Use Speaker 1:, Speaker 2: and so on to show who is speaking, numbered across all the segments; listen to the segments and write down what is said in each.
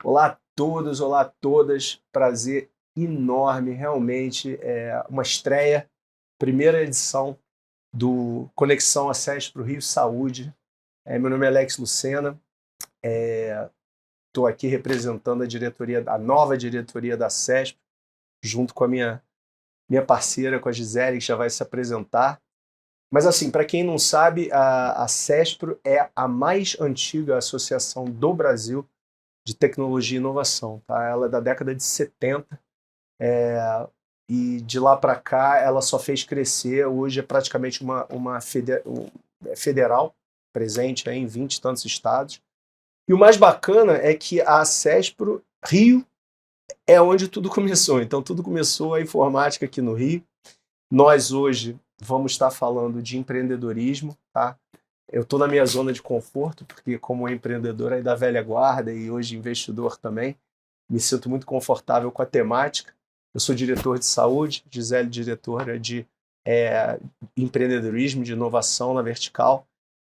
Speaker 1: Olá a todos, olá a todas. Prazer enorme, realmente. É uma estreia, primeira edição do Conexão Acesso para o Rio Saúde. Meu nome é Alex Lucena, estou aqui representando a diretoria, a nova diretoria da CESP, junto com a minha parceira, com a Gisele, que já vai se apresentar. Mas assim, para quem não sabe, a CESPRO é a mais antiga associação do Brasil de tecnologia e inovação. Tá? Ela é da década de 70 e de lá para cá ela só fez crescer. Hoje é praticamente federal, presente em 20 e tantos estados. E o mais bacana é que a CESPRO Rio é onde tudo começou. Então tudo começou a informática aqui no Rio. Nós hoje vamos estar falando de empreendedorismo, tá? Eu estou na minha zona de conforto, porque como empreendedor aí da velha guarda e hoje investidor também, me sinto muito confortável com a temática. Eu sou diretor de saúde, Gisele diretora de empreendedorismo, de inovação na vertical,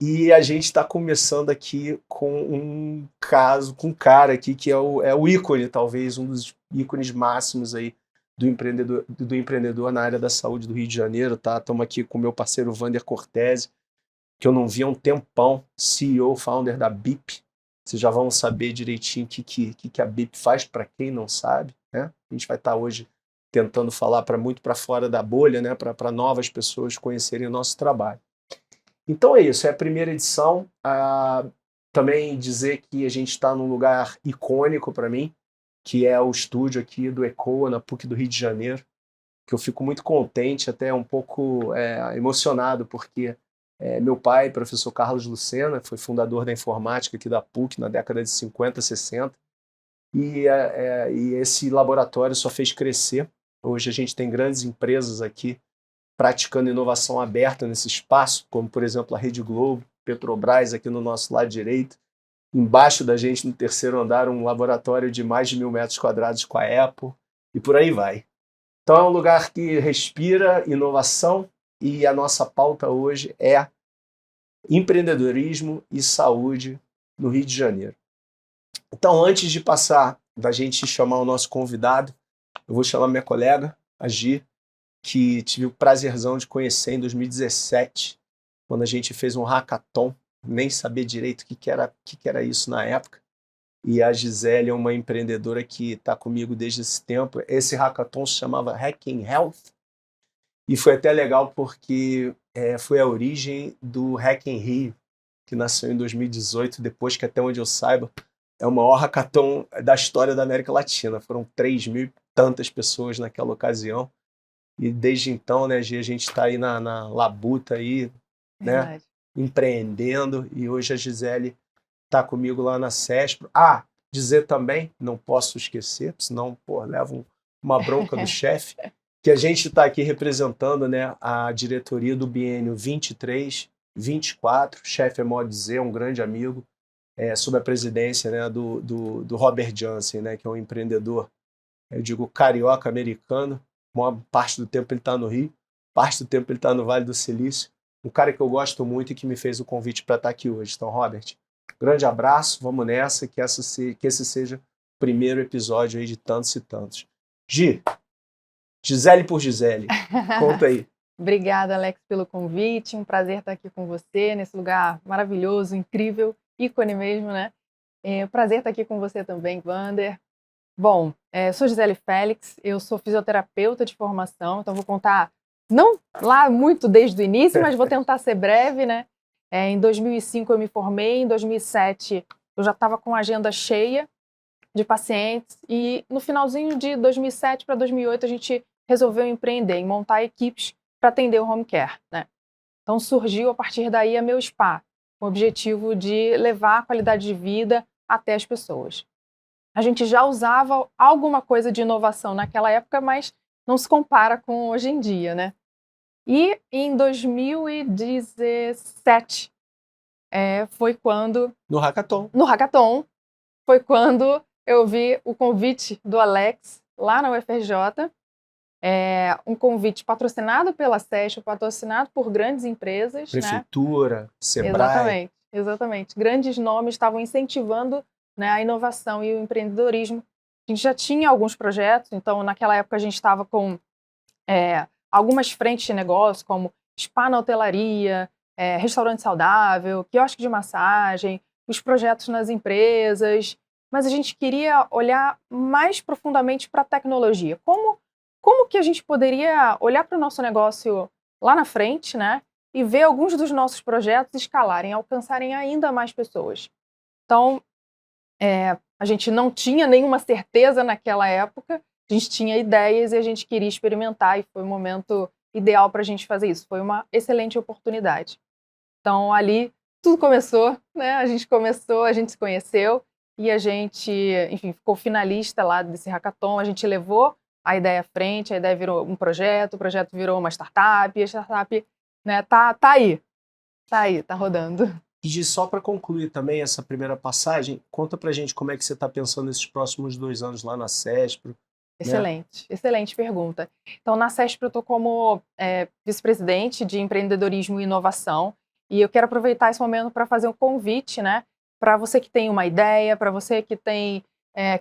Speaker 1: e a gente está começando aqui com um caso, com um cara aqui que é o ícone, talvez, um dos ícones máximos aí do empreendedor na área da saúde do Rio de Janeiro, tá? Estamos aqui com o meu parceiro Vander Cortese, que eu não vi há um tempão, CEO, founder da BIP. Vocês já vão saber direitinho o que a BIP faz para quem não sabe, né? A gente vai estar hoje tentando falar muito para fora da bolha, né? Para novas pessoas conhecerem o nosso trabalho. Então é isso, é a primeira edição. Também dizer que a gente está num lugar icônico para mim, que é o estúdio aqui do ECOA, na PUC do Rio de Janeiro, que eu fico muito contente, até um pouco emocionado, porque meu pai, professor Carlos Lucena, foi fundador da informática aqui da PUC na década de 50, 60, e esse laboratório só fez crescer. Hoje a gente tem grandes empresas aqui praticando inovação aberta nesse espaço, como por exemplo a Rede Globo, Petrobras aqui no nosso lado direito. Embaixo da gente, no terceiro andar, um laboratório de mais de 1.000 metros quadrados com a Apple, e por aí vai. Então é um lugar que respira inovação, e a nossa pauta hoje é empreendedorismo e saúde no Rio de Janeiro. Então, antes de passar, da gente chamar o nosso convidado, eu vou chamar minha colega, a Gi, que tive o prazerzão de conhecer em 2017, quando a gente fez um hackathon, nem sabia direito o que era isso na época. E a Gisele é uma empreendedora que está comigo desde esse tempo. Esse hackathon se chamava Hacking Health, e foi até legal porque foi a origem do Hacking Rio, que nasceu em 2018, depois que, até onde eu saiba, é o maior hackathon da história da América Latina. Foram 3.000 e tantas pessoas naquela ocasião. E desde então, né, Gi, a gente está aí na labuta aí, né, empreendendo. E hoje a Gisele está comigo lá na CESPRO. Dizer também, não posso esquecer, senão levo uma bronca do chefe, que a gente está aqui representando, né, a diretoria do biênio 23, 24, chefe é modo dizer, um grande amigo, sob a presidência, né, do Robert Johnson, né, que é um empreendedor, eu digo, carioca americano. Uma parte do tempo ele está no Rio, parte do tempo ele está no Vale do Silício. Um cara que eu gosto muito e que me fez o convite para estar aqui hoje. Então, Robert, grande abraço, vamos nessa, que esse seja o primeiro episódio aí de tantos e tantos. Gisele por Gisele, conta aí.
Speaker 2: Obrigada, Alex, pelo convite. Um prazer estar aqui com você, nesse lugar maravilhoso, incrível, ícone mesmo, né? Prazer estar aqui com você também, Vander. Bom, sou Gisele Félix, eu sou fisioterapeuta de formação, então vou contar, não lá muito desde o início, mas vou tentar ser breve, né? Em 2005 eu me formei, em 2007 eu já estava com a agenda cheia de pacientes, e no finalzinho de 2007 para 2008 a gente resolveu empreender em montar equipes para atender o home care, né? Então surgiu a partir daí a Meu Spa, com o objetivo de levar a qualidade de vida até as pessoas. A gente já usava alguma coisa de inovação naquela época, mas não se compara com hoje em dia, né? E em 2017 foi quando...
Speaker 1: No hackathon.
Speaker 2: No hackathon, foi quando eu vi o convite do Alex lá na UFRJ, um convite patrocinado pela CESP, patrocinado por grandes empresas,
Speaker 1: Prefeitura,
Speaker 2: né?
Speaker 1: Sebrae.
Speaker 2: Exatamente. Grandes nomes estavam incentivando né, a inovação e o empreendedorismo. A gente já tinha alguns projetos, então naquela época a gente estava com algumas frentes de negócio, como spa na hotelaria, restaurante saudável, quiosque de massagem, os projetos nas empresas, mas a gente queria olhar mais profundamente para a tecnologia. Como que a gente poderia olhar para o nosso negócio lá na frente, né, e ver alguns dos nossos projetos escalarem, alcançarem ainda mais pessoas. Então, a gente não tinha nenhuma certeza naquela época, a gente tinha ideias e a gente queria experimentar, e foi o momento ideal para a gente fazer isso. Foi uma excelente oportunidade. Então, ali, tudo começou, né? A gente se conheceu e a gente, enfim, ficou finalista lá desse hackathon. A gente levou a ideia à frente, a ideia virou um projeto, o projeto virou uma startup, e a startup, né, tá aí, tá rodando.
Speaker 1: E só para concluir também essa primeira passagem, conta pra gente como é que você está pensando nesses próximos 2 anos lá na CESPRO.
Speaker 2: Excelente, excelente pergunta. Então, na CESP eu estou como vice-presidente de empreendedorismo e inovação, e eu quero aproveitar esse momento para fazer um convite, né, para você que tem uma ideia, para você que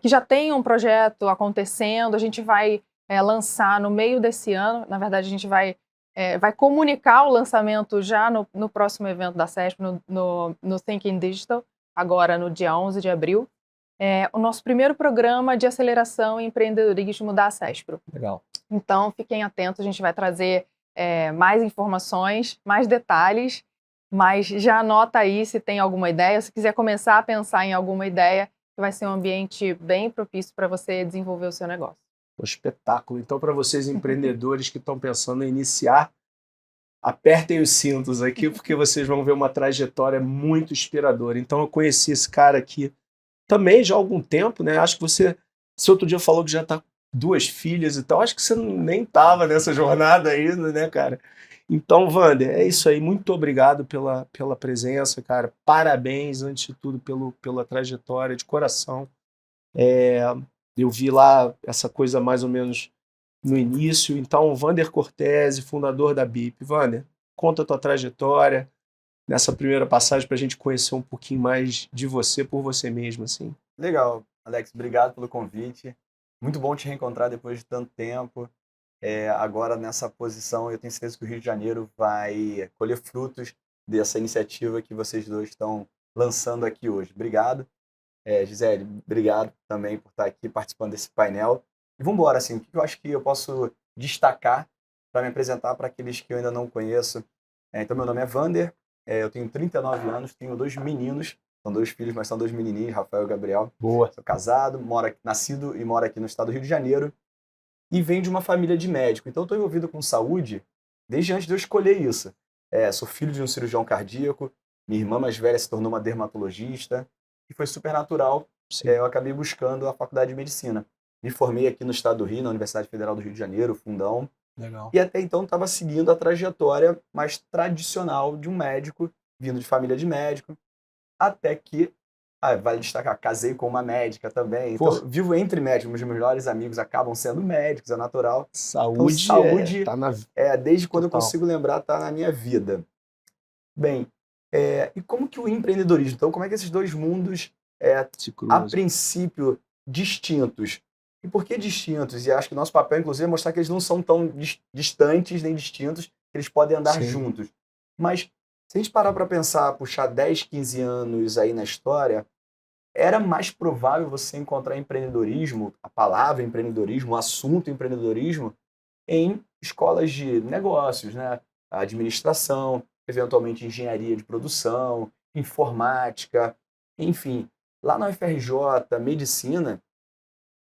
Speaker 2: que já tem um projeto acontecendo. A gente vai lançar no meio desse ano. Na verdade, a gente vai comunicar o lançamento já no próximo evento da CESP, no Thinking Digital, agora no dia 11 de abril. O nosso primeiro programa de aceleração e empreendedorismo da CESPRO.
Speaker 1: Legal.
Speaker 2: Então, fiquem atentos, a gente vai trazer mais informações, mais detalhes, mas já anota aí se tem alguma ideia, se quiser começar a pensar em alguma ideia, vai ser um ambiente bem propício para você desenvolver o seu negócio.
Speaker 1: Um espetáculo. Então, para vocês empreendedores que estão pensando em iniciar, apertem os cintos aqui, porque vocês vão ver uma trajetória muito inspiradora. Então, eu conheci esse cara aqui também já há algum tempo, né? Acho que você outro dia falou que já tá com 2 filhas e tal. Acho que você nem tava nessa jornada ainda, né, cara? Então, Wander, é isso aí. Muito obrigado pela presença, cara. Parabéns, antes de tudo, pela trajetória, de coração. Eu vi lá essa coisa mais ou menos no início. Então, Wander Cortese, fundador da BIP. Wander, conta a tua trajetória nessa primeira passagem para a gente conhecer um pouquinho mais de você por você mesmo, assim.
Speaker 3: Legal, Alex, obrigado pelo convite. Muito bom te reencontrar depois de tanto tempo. Agora, nessa posição, eu tenho certeza que o Rio de Janeiro vai colher frutos dessa iniciativa que vocês dois estão lançando aqui hoje. Obrigado. Gisele, obrigado também por estar aqui participando desse painel. E vamos embora, assim, o que eu acho que eu posso destacar para me apresentar para aqueles que eu ainda não conheço. Então, meu nome é Wander, eu tenho 39 anos, tenho 2 meninos, são 2 filhos, mas são 2 menininhos, Rafael e Gabriel.
Speaker 1: Boa.
Speaker 3: Sou casado, nascido e moro aqui no estado do Rio de Janeiro, e venho de uma família de médico. Então, estou envolvido com saúde desde antes de eu escolher isso. Sou filho de um cirurgião cardíaco, minha irmã mais velha se tornou uma dermatologista, e foi super natural. Eu acabei buscando a faculdade de medicina. Me formei aqui no estado do Rio, na Universidade Federal do Rio de Janeiro, Fundão.
Speaker 1: Legal.
Speaker 3: E até então estava seguindo a trajetória mais tradicional de um médico, vindo de família de médico, até que, vale destacar, casei com uma médica também. Então, vivo entre médicos, meus melhores amigos acabam sendo médicos, é natural.
Speaker 1: Saúde,
Speaker 3: então, saúde
Speaker 1: tá na...
Speaker 3: desde quando
Speaker 1: Total.
Speaker 3: eu consigo lembrar, está na minha vida. Bem, e como que o empreendedorismo? Então, como é que esses dois mundos,
Speaker 1: se
Speaker 3: a
Speaker 1: cruzam.
Speaker 3: princípio, distintos? E por que distintos? E acho que nosso papel, inclusive, é mostrar que eles não são tão distantes nem distintos, que eles podem andar
Speaker 1: Sim.
Speaker 3: juntos. Mas, se a gente parar para pensar, puxar 10, 15 anos aí na história, era mais provável você encontrar empreendedorismo, a palavra empreendedorismo, o assunto empreendedorismo, em escolas de negócios, né? Administração, eventualmente engenharia de produção, informática, enfim. Lá na UFRJ, medicina,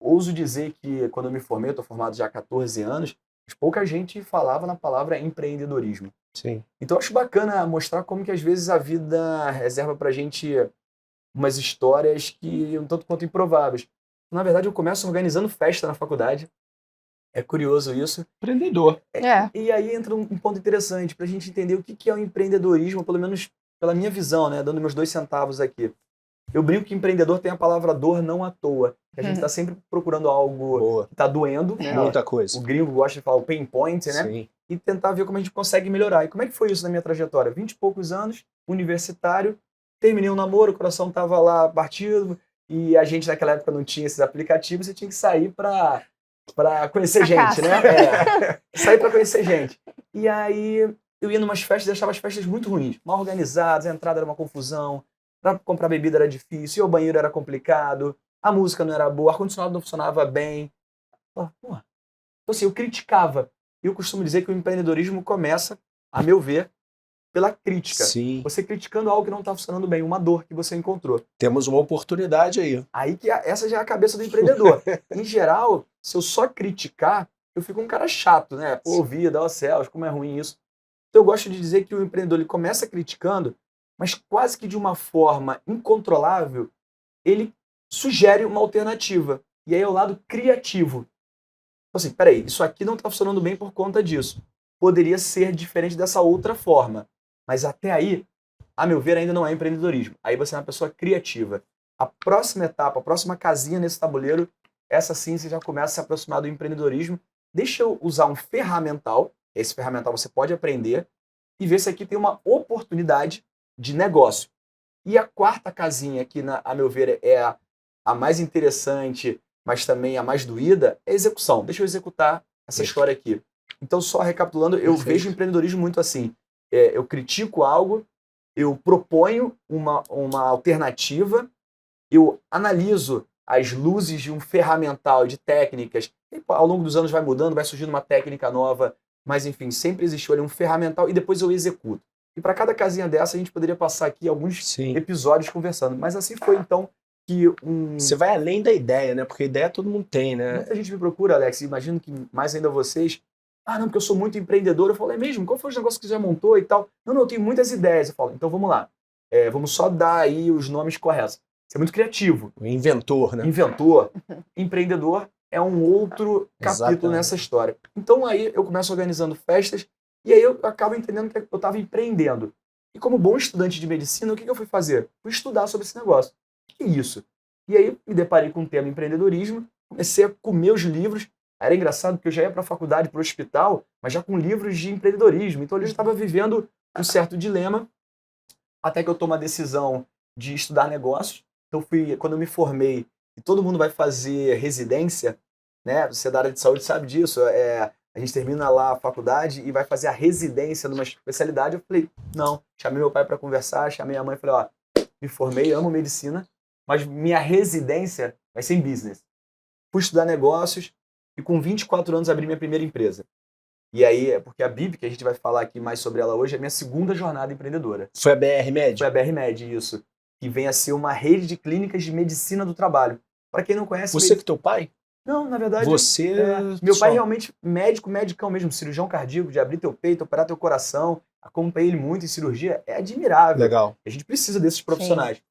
Speaker 3: ouso dizer que quando eu me formei, eu estou formado já há 14 anos, mas pouca gente falava na palavra empreendedorismo.
Speaker 1: Sim.
Speaker 3: Então eu acho bacana mostrar como que às vezes a vida reserva pra gente umas histórias que um tanto quanto improváveis. Na verdade, eu começo organizando festa na faculdade. É curioso isso.
Speaker 1: Empreendedor.
Speaker 3: E aí entra um ponto interessante pra gente entender o que é o empreendedorismo, pelo menos pela minha visão, né? Dando meus 2 centavos aqui. Eu brinco que empreendedor tem a palavra dor não à toa. Que a gente está sempre procurando algo que está doendo, né?
Speaker 1: Muita coisa.
Speaker 3: O gringo gosta de falar o pain point, né?
Speaker 1: Sim.
Speaker 3: E tentar ver como a gente consegue melhorar. E como é que foi isso na minha trajetória? 20 e poucos anos, universitário, terminei um namoro, o coração estava lá partido, E a gente naquela época não tinha esses aplicativos, você tinha que sair para conhecer
Speaker 2: A
Speaker 3: gente,
Speaker 2: caça.
Speaker 3: né? Sair para conhecer gente. E aí eu ia numas festas e achava as festas muito ruins, mal organizadas, a entrada era uma confusão, para comprar bebida era difícil, ir ao banheiro era complicado, a música não era boa, o ar-condicionado não funcionava bem. Pô, então assim, eu criticava. E eu costumo dizer que o empreendedorismo começa, a meu ver, pela crítica.
Speaker 1: Sim,
Speaker 3: Você criticando algo que não está funcionando bem, uma dor que você encontrou.
Speaker 1: temos uma oportunidade aí.
Speaker 3: Aí que essa já é a cabeça do empreendedor. Em geral, se eu só criticar, eu fico um cara chato, né? Pô, vida, ó céus, como é ruim isso. Então eu gosto de dizer que o empreendedor ele começa criticando, mas quase que de uma forma incontrolável, ele sugere uma alternativa. E aí é o lado criativo. Então assim, peraí, isso aqui não está funcionando bem por conta disso. Poderia ser diferente dessa outra forma. Mas até aí, a meu ver, ainda não é empreendedorismo. Aí você é uma pessoa criativa. A próxima etapa, a próxima casinha nesse tabuleiro, essa sim você já começa a se aproximar do empreendedorismo. Deixa eu usar um ferramental, esse ferramental você pode aprender, e ver se aqui tem uma oportunidade de negócio. E a quarta casinha, que a meu ver é a mais interessante, mas também a mais doída, é a execução. Deixa eu executar essa história aqui. Então, só recapitulando, eu
Speaker 1: Perfeito.
Speaker 3: vejo o empreendedorismo muito assim. Eu critico algo, eu proponho uma alternativa, eu analiso as luzes de um ferramental, de técnicas, e ao longo dos anos vai mudando, vai surgindo uma técnica nova, mas enfim, sempre existiu ali um ferramental e depois eu executo. E para cada casinha dessa a gente poderia passar aqui alguns
Speaker 1: Sim.
Speaker 3: episódios conversando. Mas assim foi então que
Speaker 1: Você vai além da ideia, né? Porque ideia todo mundo tem, né?
Speaker 3: muita gente me procura, Alex, e imagino que mais ainda vocês. Ah, não, porque eu sou muito empreendedor. Eu falo, é mesmo? Qual foi os negócios que você já montou e tal? Não, eu tenho muitas ideias. Eu falo, então vamos lá. Vamos só dar aí os nomes corretos. Você é muito criativo.
Speaker 1: O inventor, né?
Speaker 3: Inventor, empreendedor é um outro capítulo
Speaker 1: Exatamente.
Speaker 3: nessa história. Então aí eu começo organizando festas e aí eu acabo entendendo que eu estava empreendendo. E como bom estudante de medicina, o que eu fui fazer? Fui estudar sobre esse negócio. O que é isso? E aí me deparei com o tema empreendedorismo, comecei a comer os livros. Era engraçado porque eu já ia para a faculdade, para o hospital, mas já com livros de empreendedorismo. Então eu já estava vivendo um certo dilema, até que eu tomo a decisão de estudar negócios. Então quando eu me formei, e todo mundo vai fazer residência, né? Você da área de saúde sabe disso. A gente termina lá a faculdade e vai fazer a residência numa especialidade. Eu falei, não. Chamei meu pai para conversar, chamei a mãe e falei, ó, me formei, amo medicina, mas minha residência vai ser em business. Fui estudar negócios e com 24 anos abri minha primeira empresa. E aí, porque a BIP, que a gente vai falar aqui mais sobre ela hoje, é a minha segunda jornada empreendedora.
Speaker 1: Foi a BR Med?
Speaker 3: Foi a BR Med, isso. Que vem a ser uma rede de clínicas de medicina do trabalho. Para quem não conhece...
Speaker 1: Você que teu pai?
Speaker 3: Não, na verdade...
Speaker 1: Você...
Speaker 3: meu pai realmente medicão mesmo, cirurgião cardíaco, de abrir teu peito, operar teu coração. Acompanhei ele muito em cirurgia. É admirável.
Speaker 1: Legal.
Speaker 3: A gente precisa desses profissionais. Sim.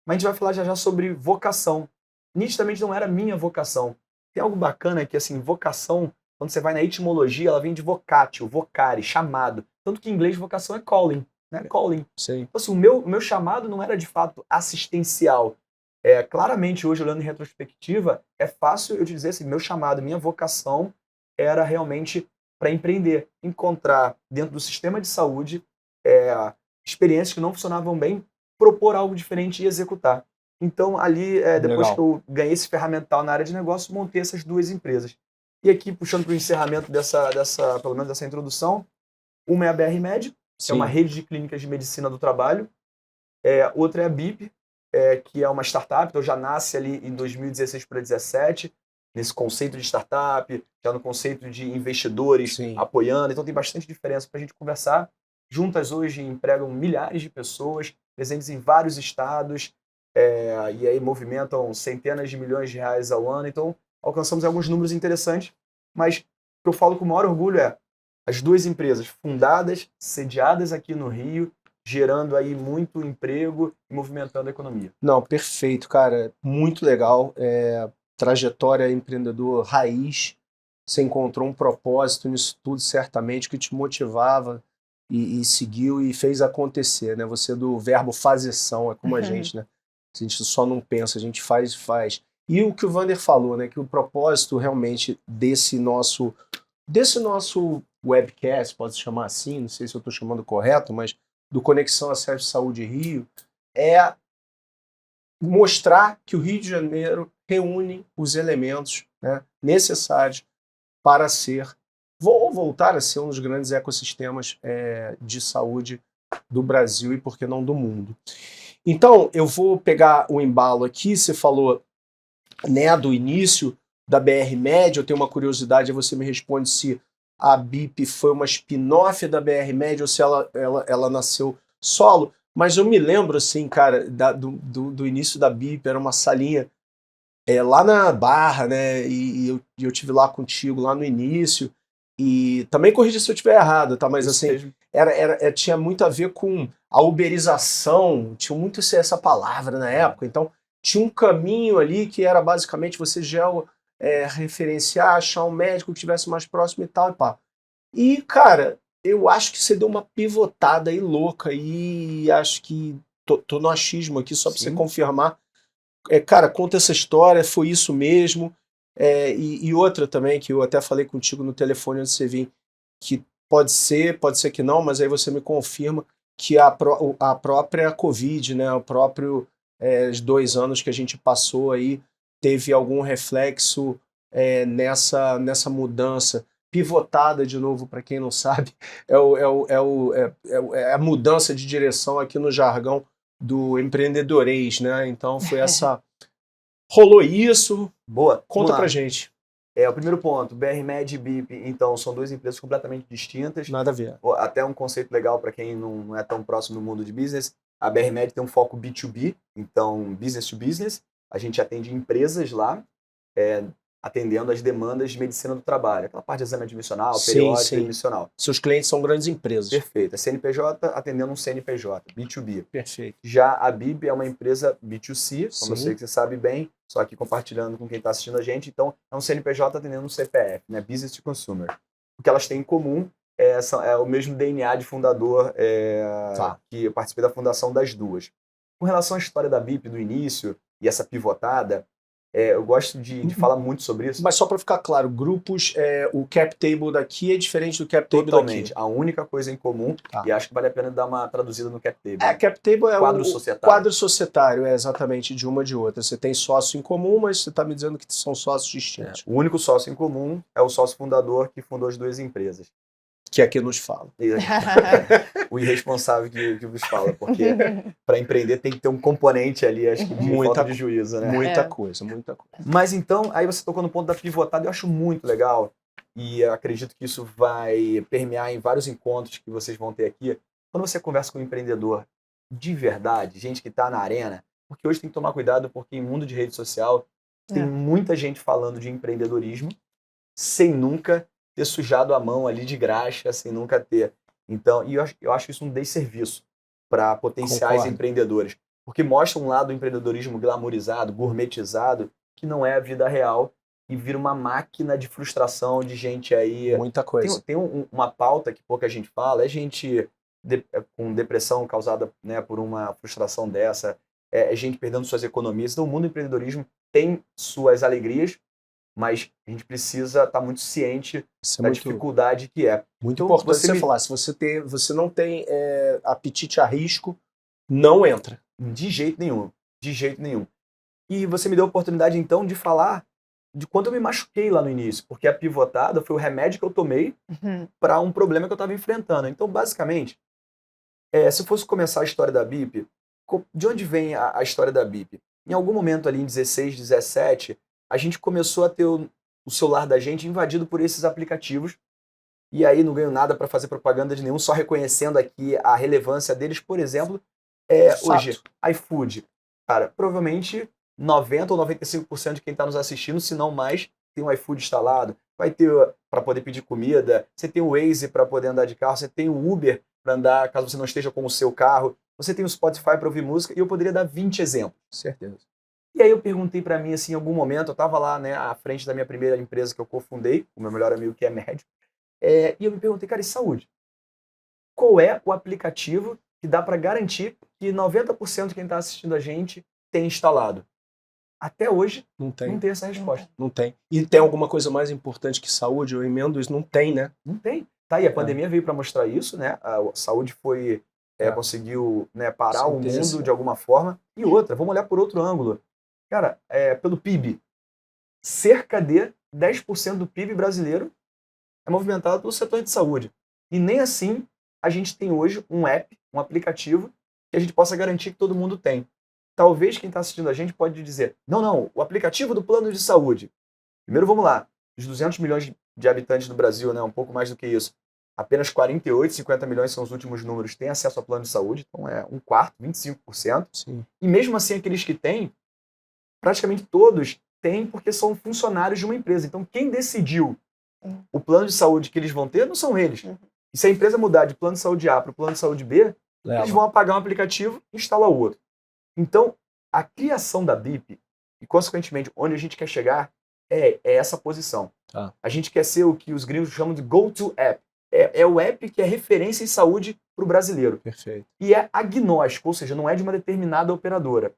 Speaker 3: Mas a gente vai falar já sobre vocação. Nitidamente não era minha vocação. Tem algo bacana que, assim, vocação, quando você vai na etimologia, ela vem de vocatio, vocare, chamado. Tanto que em inglês vocação é calling, né? Calling.
Speaker 1: Sim.
Speaker 3: Então, assim, o meu chamado não era de fato assistencial. Claramente, hoje, olhando em retrospectiva, é fácil eu dizer assim, meu chamado, minha vocação era realmente para empreender, encontrar dentro do sistema de saúde experiências que não funcionavam bem, propor algo diferente e executar. Então, ali, depois
Speaker 1: Legal.
Speaker 3: que eu ganhei esse ferramental na área de negócio, montei essas duas empresas. E aqui, puxando para o encerramento pelo menos dessa introdução, uma é a BR Med, que é uma rede de clínicas de medicina do trabalho. Outra é a BIP, que é uma startup, então já nasce ali em 2016 para 2017, nesse conceito de startup, já no conceito de investidores apoiando, então tem bastante diferença para a gente conversar. Juntas hoje empregam milhares de pessoas, presentes em vários estados, e aí movimentam centenas de milhões de reais ao ano, então alcançamos alguns números interessantes, mas o que eu falo com o maior orgulho é as duas empresas fundadas, sediadas aqui no Rio, gerando aí muito emprego e movimentando a economia.
Speaker 1: Não, perfeito, cara. Muito legal. Trajetória empreendedor raiz. Você encontrou um propósito nisso tudo, certamente, que te motivava e seguiu e fez acontecer, né? Você é do verbo fazeção, é como a gente, né? A gente só não pensa, a gente faz e faz. E o que o Vander falou, né? Que o propósito realmente desse nosso webcast, pode se chamar assim, não sei se eu estou chamando correto, mas do Conexão Acesso Saúde Rio, é mostrar que o Rio de Janeiro reúne os elementos, né, necessários para voltar a ser um dos grandes ecossistemas de saúde do Brasil e, por que não, do mundo. Então, eu vou pegar o embalo aqui. Você falou, né, do início da BR-Med. Eu tenho uma curiosidade, você me responde se a BIP foi uma spin-off da BR-Med ou se ela nasceu solo. Mas eu me lembro, assim, cara, do início da BIP, era uma salinha lá na Barra, né, e eu tive lá contigo lá no início, e também corrija se eu estiver errado, tá, mas
Speaker 3: Isso
Speaker 1: assim,
Speaker 3: mesmo.
Speaker 1: tinha muito a ver com a uberização, tinha muito essa palavra na época, então tinha um caminho ali que era basicamente você referenciar, achar um médico que estivesse mais próximo e tal, e pá. E, cara, eu acho que você deu uma pivotada aí louca, e acho que tô no achismo aqui, só para você
Speaker 3: Sim.
Speaker 1: confirmar. Cara, conta essa história, foi isso mesmo. E outra também, que eu até falei contigo no telefone antes de você vir, que pode ser que não, mas aí você me confirma que a própria Covid, né, os 2 anos que a gente passou aí, teve algum reflexo nessa mudança. Pivotada, de novo, para quem não sabe, é a mudança de direção aqui no jargão do empreendedorês, né? Então foi essa. Rolou isso.
Speaker 3: Boa.
Speaker 1: Conta
Speaker 3: Vamos lá.
Speaker 1: pra gente.
Speaker 3: O primeiro ponto, BR-Med e BIP, então, são duas empresas completamente distintas.
Speaker 1: Nada a ver.
Speaker 3: Até um conceito legal para quem não é tão próximo do mundo de business. A BR-Med tem um foco B2B, então business to business. A gente atende empresas lá, atendendo as demandas de medicina do trabalho. Aquela parte de exame admissional,
Speaker 1: Sim,
Speaker 3: periódico
Speaker 1: sim.
Speaker 3: e admissional.
Speaker 1: Seus clientes são grandes empresas.
Speaker 3: Perfeito. É CNPJ atendendo um CNPJ, B2B.
Speaker 1: Perfeito.
Speaker 3: Já a BIP é uma empresa B2C, como eu
Speaker 1: Sim.
Speaker 3: sei que você sabe bem, só aqui compartilhando com quem está assistindo a gente. Então, é um CNPJ atendendo um CPF, né? Business to Consumer. O que elas têm em comum é o mesmo DNA de fundador, que eu participei da fundação das duas. Com relação à história da BIP do início e essa pivotada, eu gosto de falar muito sobre isso.
Speaker 1: Mas só para ficar claro, grupos, o cap table daqui é diferente do cap table
Speaker 3: Totalmente.
Speaker 1: daqui.
Speaker 3: A única coisa em comum, e acho que vale a pena dar uma traduzida no cap table.
Speaker 1: Cap table é
Speaker 3: Quadro
Speaker 1: o
Speaker 3: societário.
Speaker 1: quadro societário, exatamente, de uma de outra. Você tem sócio em comum, mas você está me dizendo que são sócios distintos.
Speaker 3: O único sócio em comum é o sócio fundador que fundou as duas empresas.
Speaker 1: Que aqui nos fala.
Speaker 3: O irresponsável que vos fala, porque para empreender tem que ter um componente ali, acho que de falta de juízo, né?
Speaker 1: Muita coisa.
Speaker 3: Mas então, aí você tocou no ponto da pivotada, eu acho muito legal, e eu acredito que isso vai permear em vários encontros que vocês vão ter aqui. Quando você conversa com um empreendedor de verdade, gente que está na arena, porque hoje tem que tomar cuidado, porque em mundo de rede social tem muita gente falando de empreendedorismo sem nunca ter sujado a mão ali de graxa, sem nunca ter. Então, e eu acho isso um desserviço para potenciais empreendedores, porque mostra um lado do empreendedorismo glamourizado, gourmetizado, que não é a vida real e vira uma máquina de frustração de gente aí.
Speaker 1: Muita coisa.
Speaker 3: Tem uma pauta que pouca gente fala, é gente com depressão causada, né, por uma frustração dessa, é gente perdendo suas economias. Então, o mundo do empreendedorismo tem suas alegrias, mas a gente precisa estar muito ciente da dificuldade que é.
Speaker 1: Muito importante você falar, se você não tem apetite a risco, não entra.
Speaker 3: De jeito nenhum, de jeito nenhum. E você me deu a oportunidade, então, de falar de quanto eu me machuquei lá no início, porque a pivotada foi o remédio que eu tomei para um problema que eu estava enfrentando. Então, basicamente, se eu fosse começar a história da BIP, de onde vem a história da BIP? Em algum momento ali, em 16, 17, a gente começou a ter o celular da gente invadido por esses aplicativos, e aí não ganho nada para fazer propaganda de nenhum, só reconhecendo aqui a relevância deles. Por exemplo, hoje, iFood. Cara, provavelmente 90 ou 95% de quem está nos assistindo, se não mais, tem um iFood instalado. Vai ter para poder pedir comida, você tem o Waze para poder andar de carro, você tem o Uber para andar caso você não esteja com o seu carro, você tem o Spotify para ouvir música, e eu poderia dar 20 exemplos.
Speaker 1: Certeza.
Speaker 3: E aí eu perguntei para mim, assim, em algum momento, eu estava lá, né, à frente da minha primeira empresa que eu cofundei, o meu melhor amigo que é médico, e eu me perguntei, cara, e saúde? Qual é o aplicativo que dá para garantir que 90% de quem está assistindo a gente tem instalado? Até hoje, não tem essa resposta.
Speaker 1: Não tem. E tem alguma coisa mais importante que saúde? Eu emendo isso, não tem, né?
Speaker 3: Não tem. Tá aí, a pandemia veio para mostrar isso, né? A saúde foi conseguiu, né, parar
Speaker 1: Isso é
Speaker 3: o mundo
Speaker 1: interessante.
Speaker 3: de alguma forma. E outra, vamos olhar por outro ângulo. Cara, pelo PIB, cerca de 10% do PIB brasileiro é movimentado pelo setor de saúde. E nem assim a gente tem hoje um app, um aplicativo, que a gente possa garantir que todo mundo tem. Talvez quem está assistindo a gente pode dizer, não, o aplicativo do plano de saúde. Primeiro vamos lá, dos 200 milhões de habitantes do Brasil, né, um pouco mais do que isso, apenas 48, 50 milhões são os últimos números, têm acesso ao plano de saúde, então é um quarto, 25%.
Speaker 1: Sim.
Speaker 3: E mesmo assim aqueles que têm, praticamente todos têm porque são funcionários de uma empresa. Então quem decidiu o plano de saúde que eles vão ter não são eles. E se a empresa mudar de plano de saúde A para o plano de saúde B, eles vão apagar um aplicativo e instalar o outro. Então, a criação da BIP, e consequentemente onde a gente quer chegar, é essa posição. A gente quer ser o que os gringos chamam de go-to app. É o app que é referência em saúde para o brasileiro.
Speaker 1: Perfeito.
Speaker 3: E é agnóstico, ou seja, não é de uma determinada operadora.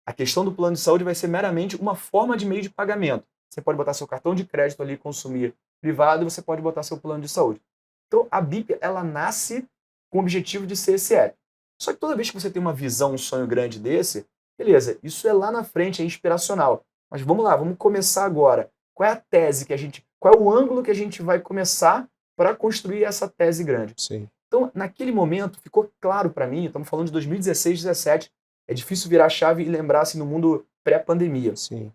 Speaker 3: A questão do plano de saúde vai ser meramente uma forma de meio de pagamento. Você pode botar seu cartão de crédito ali e consumir privado, e você pode botar seu plano de saúde. Então, a BIP, ela nasce com o objetivo de ser esse app. Só que toda vez que você tem uma visão, um sonho grande desse, beleza, isso é lá na frente, é inspiracional. Mas vamos lá, vamos começar agora. Qual é a tese qual é o ângulo que a gente vai começar para construir essa tese grande?
Speaker 1: Sim.
Speaker 3: Então, naquele momento, ficou claro para mim, estamos falando de 2016, 2017, é difícil virar a chave e lembrar assim, no mundo pré-pandemia.
Speaker 1: Sim.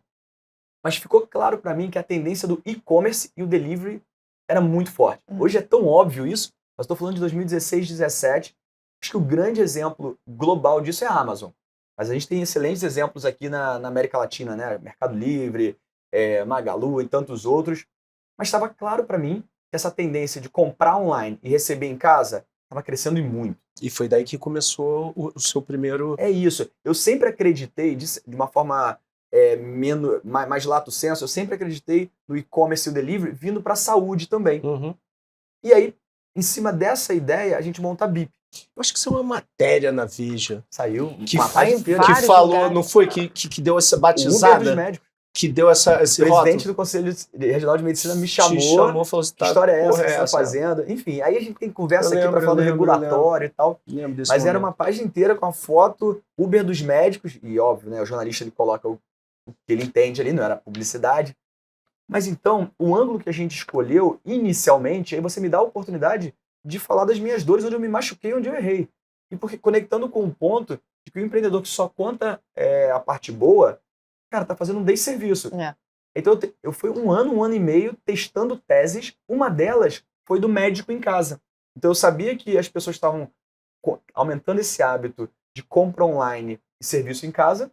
Speaker 3: Mas ficou claro para mim que a tendência do e-commerce e o delivery era muito forte. Hoje é tão óbvio isso, mas estou falando de 2016, 2017. Acho que o grande exemplo global disso é a Amazon. Mas a gente tem excelentes exemplos aqui na América Latina, né? Mercado Livre, Magalu e tantos outros. Mas estava claro para mim que essa tendência de comprar online e receber em casa estava crescendo e muito.
Speaker 1: E foi daí que começou o seu primeiro...
Speaker 3: É isso. Eu sempre acreditei, de uma forma mais lato senso, eu sempre acreditei no e-commerce e o delivery vindo para a saúde também. E aí, em cima dessa ideia, a gente monta a BIP.
Speaker 1: Eu acho que isso é uma matéria na Veja.
Speaker 3: Saiu
Speaker 1: Que,
Speaker 3: uma página inteira.
Speaker 1: que
Speaker 2: vários
Speaker 1: falou,
Speaker 2: lugares.
Speaker 1: não foi? Que deu essa
Speaker 3: O Uber dos
Speaker 1: batizada?
Speaker 3: médicos.
Speaker 1: Que deu esse
Speaker 3: O presidente
Speaker 1: rótulo?
Speaker 3: do Conselho Regional de Medicina me
Speaker 1: Te
Speaker 3: chamou.
Speaker 1: chamou, falou assim,
Speaker 3: Que história é essa
Speaker 1: porra
Speaker 3: que você está fazendo? Enfim, aí a gente tem conversa
Speaker 1: Eu
Speaker 3: aqui para
Speaker 1: lembro,
Speaker 3: falar do
Speaker 1: eu lembro,
Speaker 3: regulatório e tal.
Speaker 1: Lembro desse
Speaker 3: Mas era
Speaker 1: momento.
Speaker 3: uma página inteira com a foto Uber dos médicos. E óbvio, né, o jornalista ele coloca o que ele entende ali, não era publicidade. Mas então, o ângulo que a gente escolheu inicialmente, aí você me dá a oportunidade de falar das minhas dores, onde eu me machuquei, onde eu errei. E porque conectando com o ponto de que o empreendedor que só conta a parte boa, cara, tá fazendo um desserviço. Então eu fui um ano e meio testando teses. Uma delas foi do médico em casa. Então eu sabia que as pessoas estavam aumentando esse hábito de compra online e serviço em casa,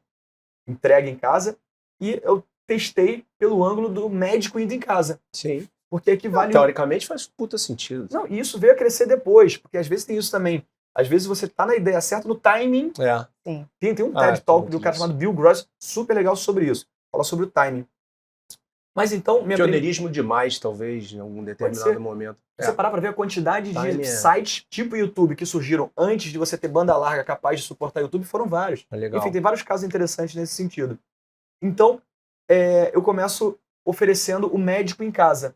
Speaker 3: entrega em casa, e eu testei pelo ângulo do médico indo em casa.
Speaker 1: Sim.
Speaker 3: Porque equivale...
Speaker 1: Teoricamente faz puta sentido.
Speaker 3: Não, e isso veio a crescer depois, porque às vezes tem isso também. Às vezes você tá na ideia certa, no timing.
Speaker 1: Sim.
Speaker 3: Tem um TED Talk do cara chamado Bill Gross, super legal sobre isso. Fala sobre o timing. Mas então...
Speaker 1: Pioneirismo demais, talvez, em algum determinado momento.
Speaker 3: Você parar para ver a quantidade
Speaker 1: Timing
Speaker 3: de sites tipo YouTube que surgiram antes de você ter banda larga capaz de suportar YouTube, foram vários.
Speaker 1: Legal.
Speaker 3: Enfim, tem vários casos interessantes nesse sentido. Então, eu começo oferecendo o médico em casa.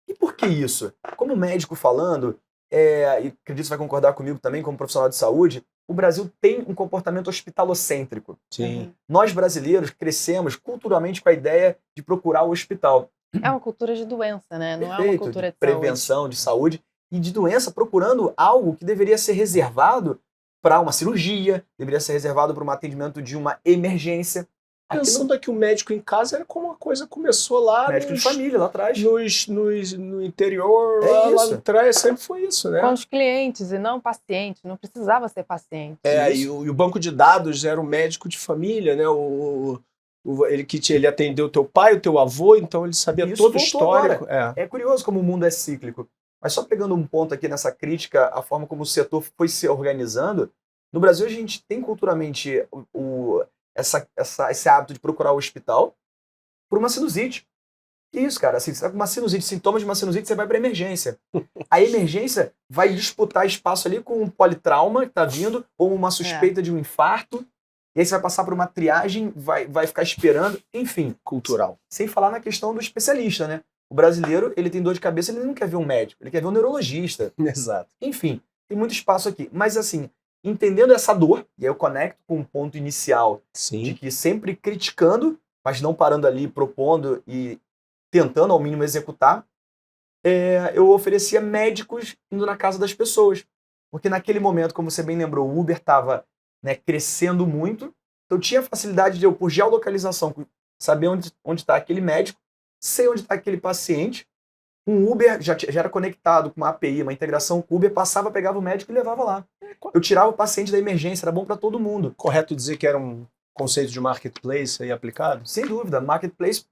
Speaker 3: E por que isso? Como médico falando, e acredito que você vai concordar comigo também, como profissional de saúde, o Brasil tem um comportamento hospitalocêntrico.
Speaker 1: Sim.
Speaker 3: Nós brasileiros crescemos culturalmente com a ideia de procurar o hospital.
Speaker 2: É uma cultura de doença, né? Não
Speaker 3: Perfeito,
Speaker 2: é uma cultura de
Speaker 3: prevenção, de saúde e de doença, procurando algo que deveria ser reservado para uma cirurgia, deveria ser reservado para um atendimento de uma emergência.
Speaker 1: Pensando que o médico em casa era como a coisa começou lá.
Speaker 3: Médico de família, lá atrás.
Speaker 1: No interior, lá atrás, sempre foi isso, né?
Speaker 2: Com os clientes e não pacientes, não precisava ser paciente.
Speaker 1: E o banco de dados era o médico de família, né? Ele atendeu o teu pai, o teu avô, então ele sabia
Speaker 3: Isso
Speaker 1: todo o histórico.
Speaker 3: É curioso como o mundo é cíclico. Mas só pegando um ponto aqui nessa crítica, a forma como o setor foi se organizando, no Brasil a gente tem culturalmente esse hábito de procurar o hospital por uma sinusite. Que isso, cara? Assim, você tá com uma sinusite, sintomas de uma sinusite, você vai para emergência. A emergência vai disputar espaço ali com um politrauma que tá vindo, ou uma suspeita de um infarto. E aí você vai passar por uma triagem, vai ficar esperando, enfim.
Speaker 1: Cultural.
Speaker 3: Sem falar na questão do especialista, né? O brasileiro, ele tem dor de cabeça, ele não quer ver um médico, ele quer ver um neurologista.
Speaker 1: Exato.
Speaker 3: Enfim, tem muito espaço aqui. Mas assim, entendendo essa dor, e aí eu conecto com um ponto inicial de
Speaker 1: Sim.
Speaker 3: que sempre criticando, mas não parando ali, propondo e tentando ao mínimo executar, eu oferecia médicos indo na casa das pessoas. Porque naquele momento, como você bem lembrou, o Uber estava, né, crescendo muito, então tinha facilidade de eu, por geolocalização, saber onde está aquele médico, sei onde está aquele paciente. Um Uber já era conectado com uma API, uma integração com o Uber, passava, pegava o médico e levava lá. Eu tirava o paciente da emergência, era bom para todo mundo.
Speaker 1: Correto dizer que era um conceito de marketplace aí aplicado?
Speaker 3: Sem dúvida, marketplace,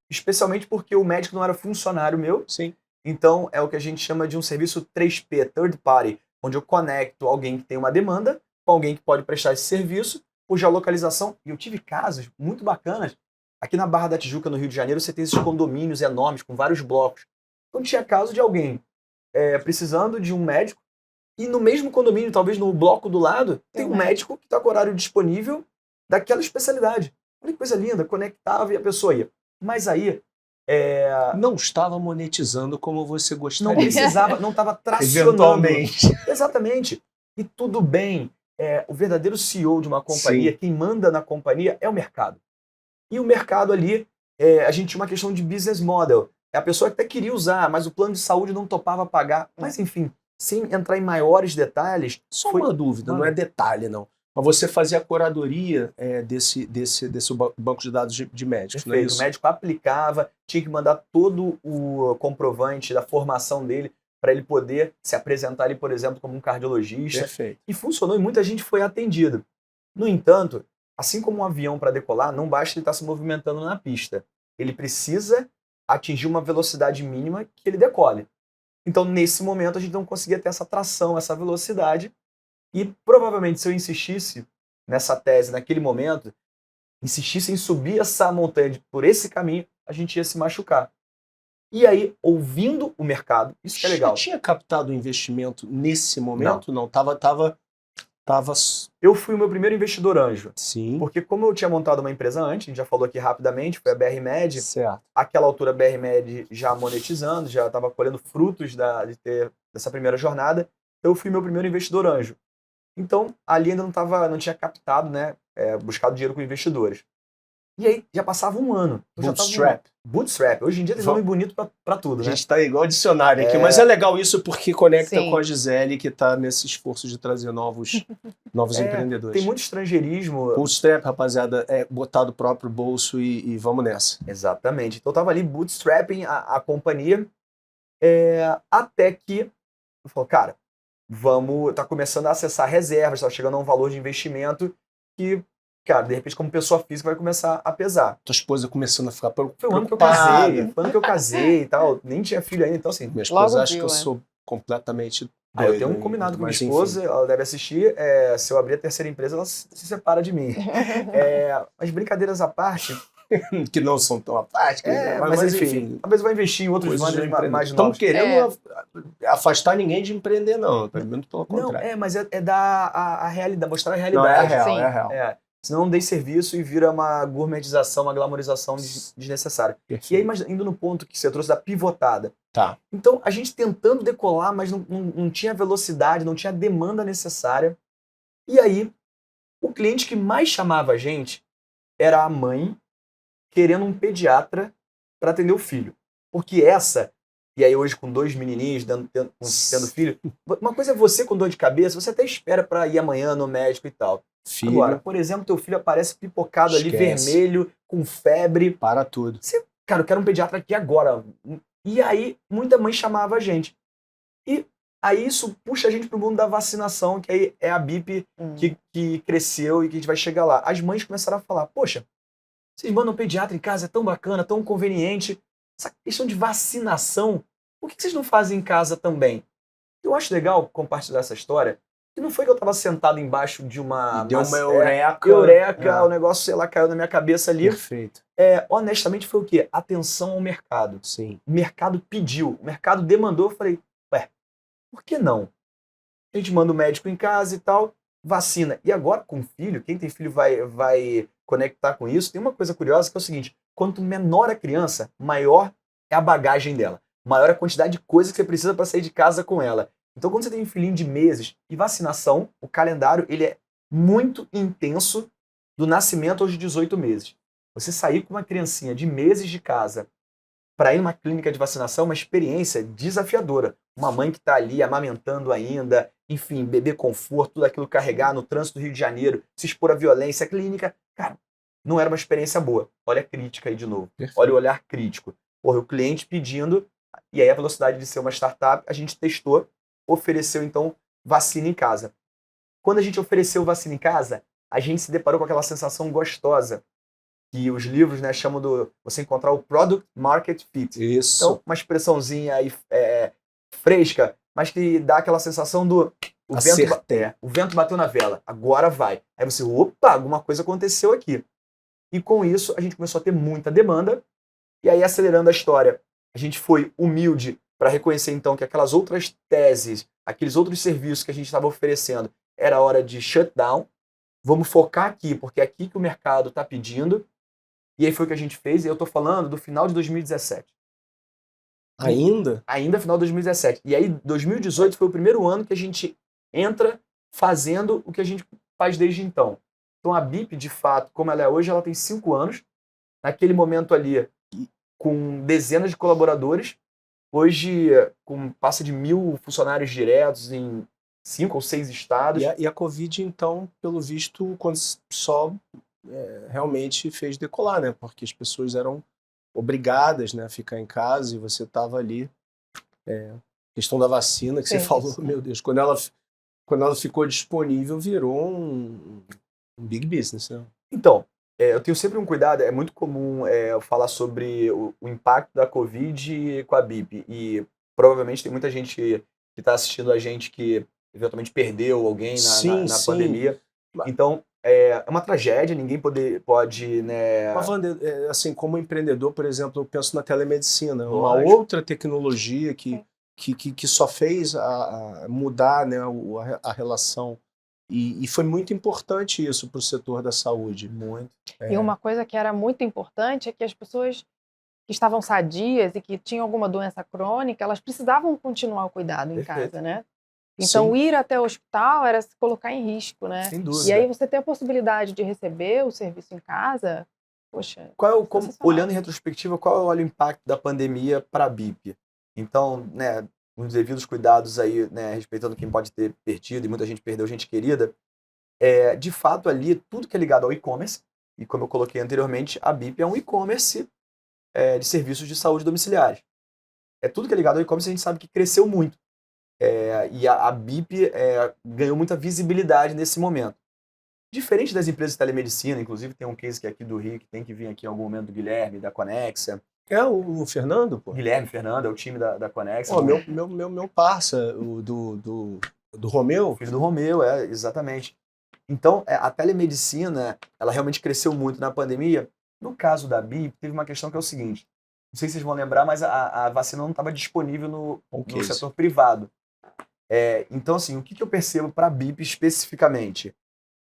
Speaker 3: especialmente porque o médico não era funcionário meu,
Speaker 1: Sim.
Speaker 3: então é o que a gente chama de um serviço 3P, third party, onde eu conecto alguém que tem uma demanda com alguém que pode prestar esse serviço por geolocalização. E eu tive casos muito bacanas. Aqui na Barra da Tijuca, no Rio de Janeiro, você tem esses condomínios enormes com vários blocos. Então tinha caso de alguém precisando de um médico e no mesmo condomínio, talvez no bloco do lado, tem um médico que está com horário disponível daquela especialidade. Olha que coisa linda, conectava e a pessoa ia. Mas aí
Speaker 1: não estava monetizando como você gostaria.
Speaker 3: não precisava, não estava tracionando.
Speaker 1: Eventualmente.
Speaker 3: Exatamente. E tudo bem. O verdadeiro CEO de uma companhia,
Speaker 1: Sim.
Speaker 3: quem manda na companhia é o mercado. E o mercado ali, a gente tinha uma questão de business model. A pessoa até queria usar, mas o plano de saúde não topava pagar. Mas enfim, sem entrar em maiores detalhes...
Speaker 1: Só uma dúvida, não é detalhe não. Mas você fazia a curadoria desse banco de dados de médicos,
Speaker 3: Perfeito.
Speaker 1: não é isso?
Speaker 3: O médico aplicava, tinha que mandar todo o comprovante da formação dele para ele poder se apresentar ali, por exemplo, como um cardiologista.
Speaker 1: Perfeito.
Speaker 3: E funcionou e muita gente foi atendida. No entanto, assim como um avião para decolar, não basta ele estar se movimentando na pista. Ele precisa atingir uma velocidade mínima que ele decole. Então, nesse momento, a gente não conseguia ter essa tração, essa velocidade. E provavelmente, se eu insistisse nessa tese, naquele momento, insistisse em subir essa montanha por esse caminho, a gente ia se machucar. E aí, ouvindo o mercado, isso que é legal.
Speaker 1: Já tinha captado o investimento nesse momento? Não. Tava...
Speaker 3: Eu fui o meu primeiro investidor anjo.
Speaker 1: Sim.
Speaker 3: Porque como eu tinha montado uma empresa antes, a gente já falou aqui rapidamente, foi a BR-Med.
Speaker 1: Certo.
Speaker 3: Aquela altura a BR-Med já monetizando, já estava colhendo frutos de ter dessa primeira jornada. Então eu fui meu primeiro investidor anjo. Então ali ainda não tinha captado, né, buscado dinheiro com investidores. E aí já passava um ano.
Speaker 1: Bootstrap.
Speaker 3: Bootstrap. Hoje em dia tem nome bonito pra tudo, né?
Speaker 1: A gente tá igual dicionário aqui, mas é legal isso porque conecta com a Gisele, que tá nesse esforço de trazer novos empreendedores.
Speaker 3: Tem muito estrangeirismo.
Speaker 1: Bootstrap, rapaziada, botar do próprio bolso e vamos nessa.
Speaker 3: Exatamente. Então eu tava ali bootstrapping a companhia, até que eu falei, cara, tá começando a acessar reservas, tá chegando a um valor de investimento que, cara, de repente, como pessoa física, vai começar a pesar.
Speaker 1: Tua esposa começando a ficar preocupada.
Speaker 3: Foi o ano que eu casei e tal. Nem tinha filho ainda, então assim.
Speaker 1: Minha esposa acha que eu sou completamente doido.
Speaker 3: Eu tenho um combinado com minha esposa, ela deve assistir. Se eu abrir a terceira empresa, ela se separa de mim. Mas brincadeiras à parte.
Speaker 1: Que não são tão à parte.
Speaker 3: Mas enfim, talvez vai investir em outros bandos mais
Speaker 1: Estão
Speaker 3: novos.
Speaker 1: querendo afastar ninguém de empreender, não. Muito pelo contrário.
Speaker 3: Não, mas é dar a realidade, mostrar a realidade.
Speaker 1: Não, é real.
Speaker 3: Senão não dei serviço e vira uma gourmetização, uma glamorização desnecessária.
Speaker 1: Perfeito.
Speaker 3: E aí, mas indo no ponto que você trouxe da pivotada.
Speaker 1: Tá.
Speaker 3: Então, a gente tentando decolar, mas não tinha velocidade, não tinha a demanda necessária. E aí, o cliente que mais chamava a gente era a mãe querendo um pediatra para atender o filho. Porque e aí hoje com 2 menininhos tendo filho, uma coisa é você com dor de cabeça, você até espera para ir amanhã no médico e tal.
Speaker 1: Filho.
Speaker 3: Agora, por exemplo, teu filho aparece pipocado ali, vermelho, com febre.
Speaker 1: Para tudo.
Speaker 3: Cara, eu quero um pediatra aqui agora. E aí, muita mãe chamava a gente. E aí isso puxa a gente pro mundo da vacinação, que aí é a BIP que cresceu e que a gente vai chegar lá. As mães começaram a falar, poxa, vocês mandam um pediatra em casa, é tão bacana, tão conveniente. Essa questão de vacinação, por que vocês não fazem em casa também? Eu acho legal compartilhar essa história, que não foi que eu estava sentado embaixo de uma...
Speaker 1: Deu uma eureka.
Speaker 3: O negócio, sei lá, caiu na minha cabeça ali.
Speaker 1: Perfeito.
Speaker 3: Honestamente, foi o quê? Atenção ao mercado.
Speaker 1: Sim.
Speaker 3: O mercado pediu, o mercado demandou, eu falei, por que não? A gente manda o médico em casa e tal, vacina. E agora, com filho, quem tem filho vai conectar com isso. Tem uma coisa curiosa que é o seguinte, quanto menor a criança, maior é a bagagem dela. Maior a quantidade de coisas que você precisa para sair de casa com ela. Então, quando você tem um filhinho de meses e vacinação, o calendário ele é muito intenso do nascimento aos 18 meses. Você sair com uma criancinha de meses de casa para ir numa clínica de vacinação é uma experiência desafiadora. Uma mãe que está ali amamentando ainda, enfim, beber conforto, tudo aquilo carregar no trânsito do Rio de Janeiro, se expor à violência clínica. Cara, não era uma experiência boa. Olha a crítica aí de novo.
Speaker 1: Perfeito.
Speaker 3: Olha o olhar crítico. Porra, o cliente pedindo, e aí a velocidade de ser uma startup, a gente testou, ofereceu então vacina em casa. Quando a gente ofereceu vacina em casa, a gente se deparou com aquela sensação gostosa que os livros, né, chamam do você encontrar o Product Market Fit.
Speaker 1: Isso.
Speaker 3: Então, uma expressãozinha aí fresca, mas que dá aquela sensação do
Speaker 1: Acertei.
Speaker 3: o vento bateu na vela, agora vai. Aí você, opa, alguma coisa aconteceu aqui. E com isso, a gente começou a ter muita demanda, e aí acelerando a história, a gente foi humilde para reconhecer então que aquelas outras teses, aqueles outros serviços que a gente estava oferecendo, era hora de shutdown. Vamos focar aqui, porque é aqui que o mercado está pedindo. E aí foi o que a gente fez, e eu estou falando do final de 2017. Ainda final de 2017. E aí 2018 foi o primeiro ano que a gente entra fazendo o que a gente faz desde então. Então a BIP, de fato, como ela é hoje, ela tem 5 anos. Naquele momento ali, com dezenas de colaboradores. Hoje, passa de 1.000 funcionários diretos em 5 ou 6 estados.
Speaker 1: E a Covid, então, pelo visto, quando só realmente fez decolar, né? Porque as pessoas eram obrigadas, né, a ficar em casa e você estava ali. Questão da vacina que você falou, meu Deus, quando ela ficou disponível, virou um big business, né?
Speaker 3: Então, eu tenho sempre um cuidado, é muito comum eu falar sobre o impacto da Covid com a BIP, e provavelmente tem muita gente que está assistindo a gente que eventualmente perdeu alguém na pandemia. Então, é uma tragédia, ninguém pode, né...
Speaker 1: Mas, Wander, assim, como empreendedor, por exemplo, eu penso na telemedicina,
Speaker 3: Lógico.
Speaker 1: uma outra tecnologia que só fez mudar, né, a relação. E foi muito importante isso para o setor da saúde.
Speaker 3: Muito.
Speaker 2: E uma coisa que era muito importante é que as pessoas que estavam sadias e que tinham alguma doença crônica, elas precisavam continuar o cuidado em casa, né? Então,
Speaker 1: Sim.
Speaker 2: ir até o hospital era se colocar em risco, né?
Speaker 3: Sem dúvida.
Speaker 2: E aí você ter a possibilidade de receber o serviço em casa, poxa...
Speaker 3: Olhando em retrospectiva, qual é o impacto da pandemia para a BIP? Então, né, com os devidos cuidados aí, né, respeitando quem pode ter perdido, e muita gente perdeu gente querida, de fato ali, tudo que é ligado ao e-commerce, e como eu coloquei anteriormente, a BIP é um e-commerce de serviços de saúde domiciliares. Tudo que é ligado ao e-commerce a gente sabe que cresceu muito. E a BIP ganhou muita visibilidade nesse momento. Diferente das empresas de telemedicina, inclusive tem um case que é aqui do Rio, que tem que vir aqui em algum momento do Guilherme, da Conexa.
Speaker 1: É o Fernando, pô?
Speaker 3: Guilherme Fernando, é o time da Conexa.
Speaker 1: Oh, meu parça, o do Romeu.
Speaker 3: Filho do Romeu, exatamente. Então, a telemedicina, ela realmente cresceu muito na pandemia. No caso da BIP, teve uma questão que é o seguinte, não sei se vocês vão lembrar, mas a vacina não estava disponível no setor privado. Então, assim, o que eu percebo para a BIP especificamente?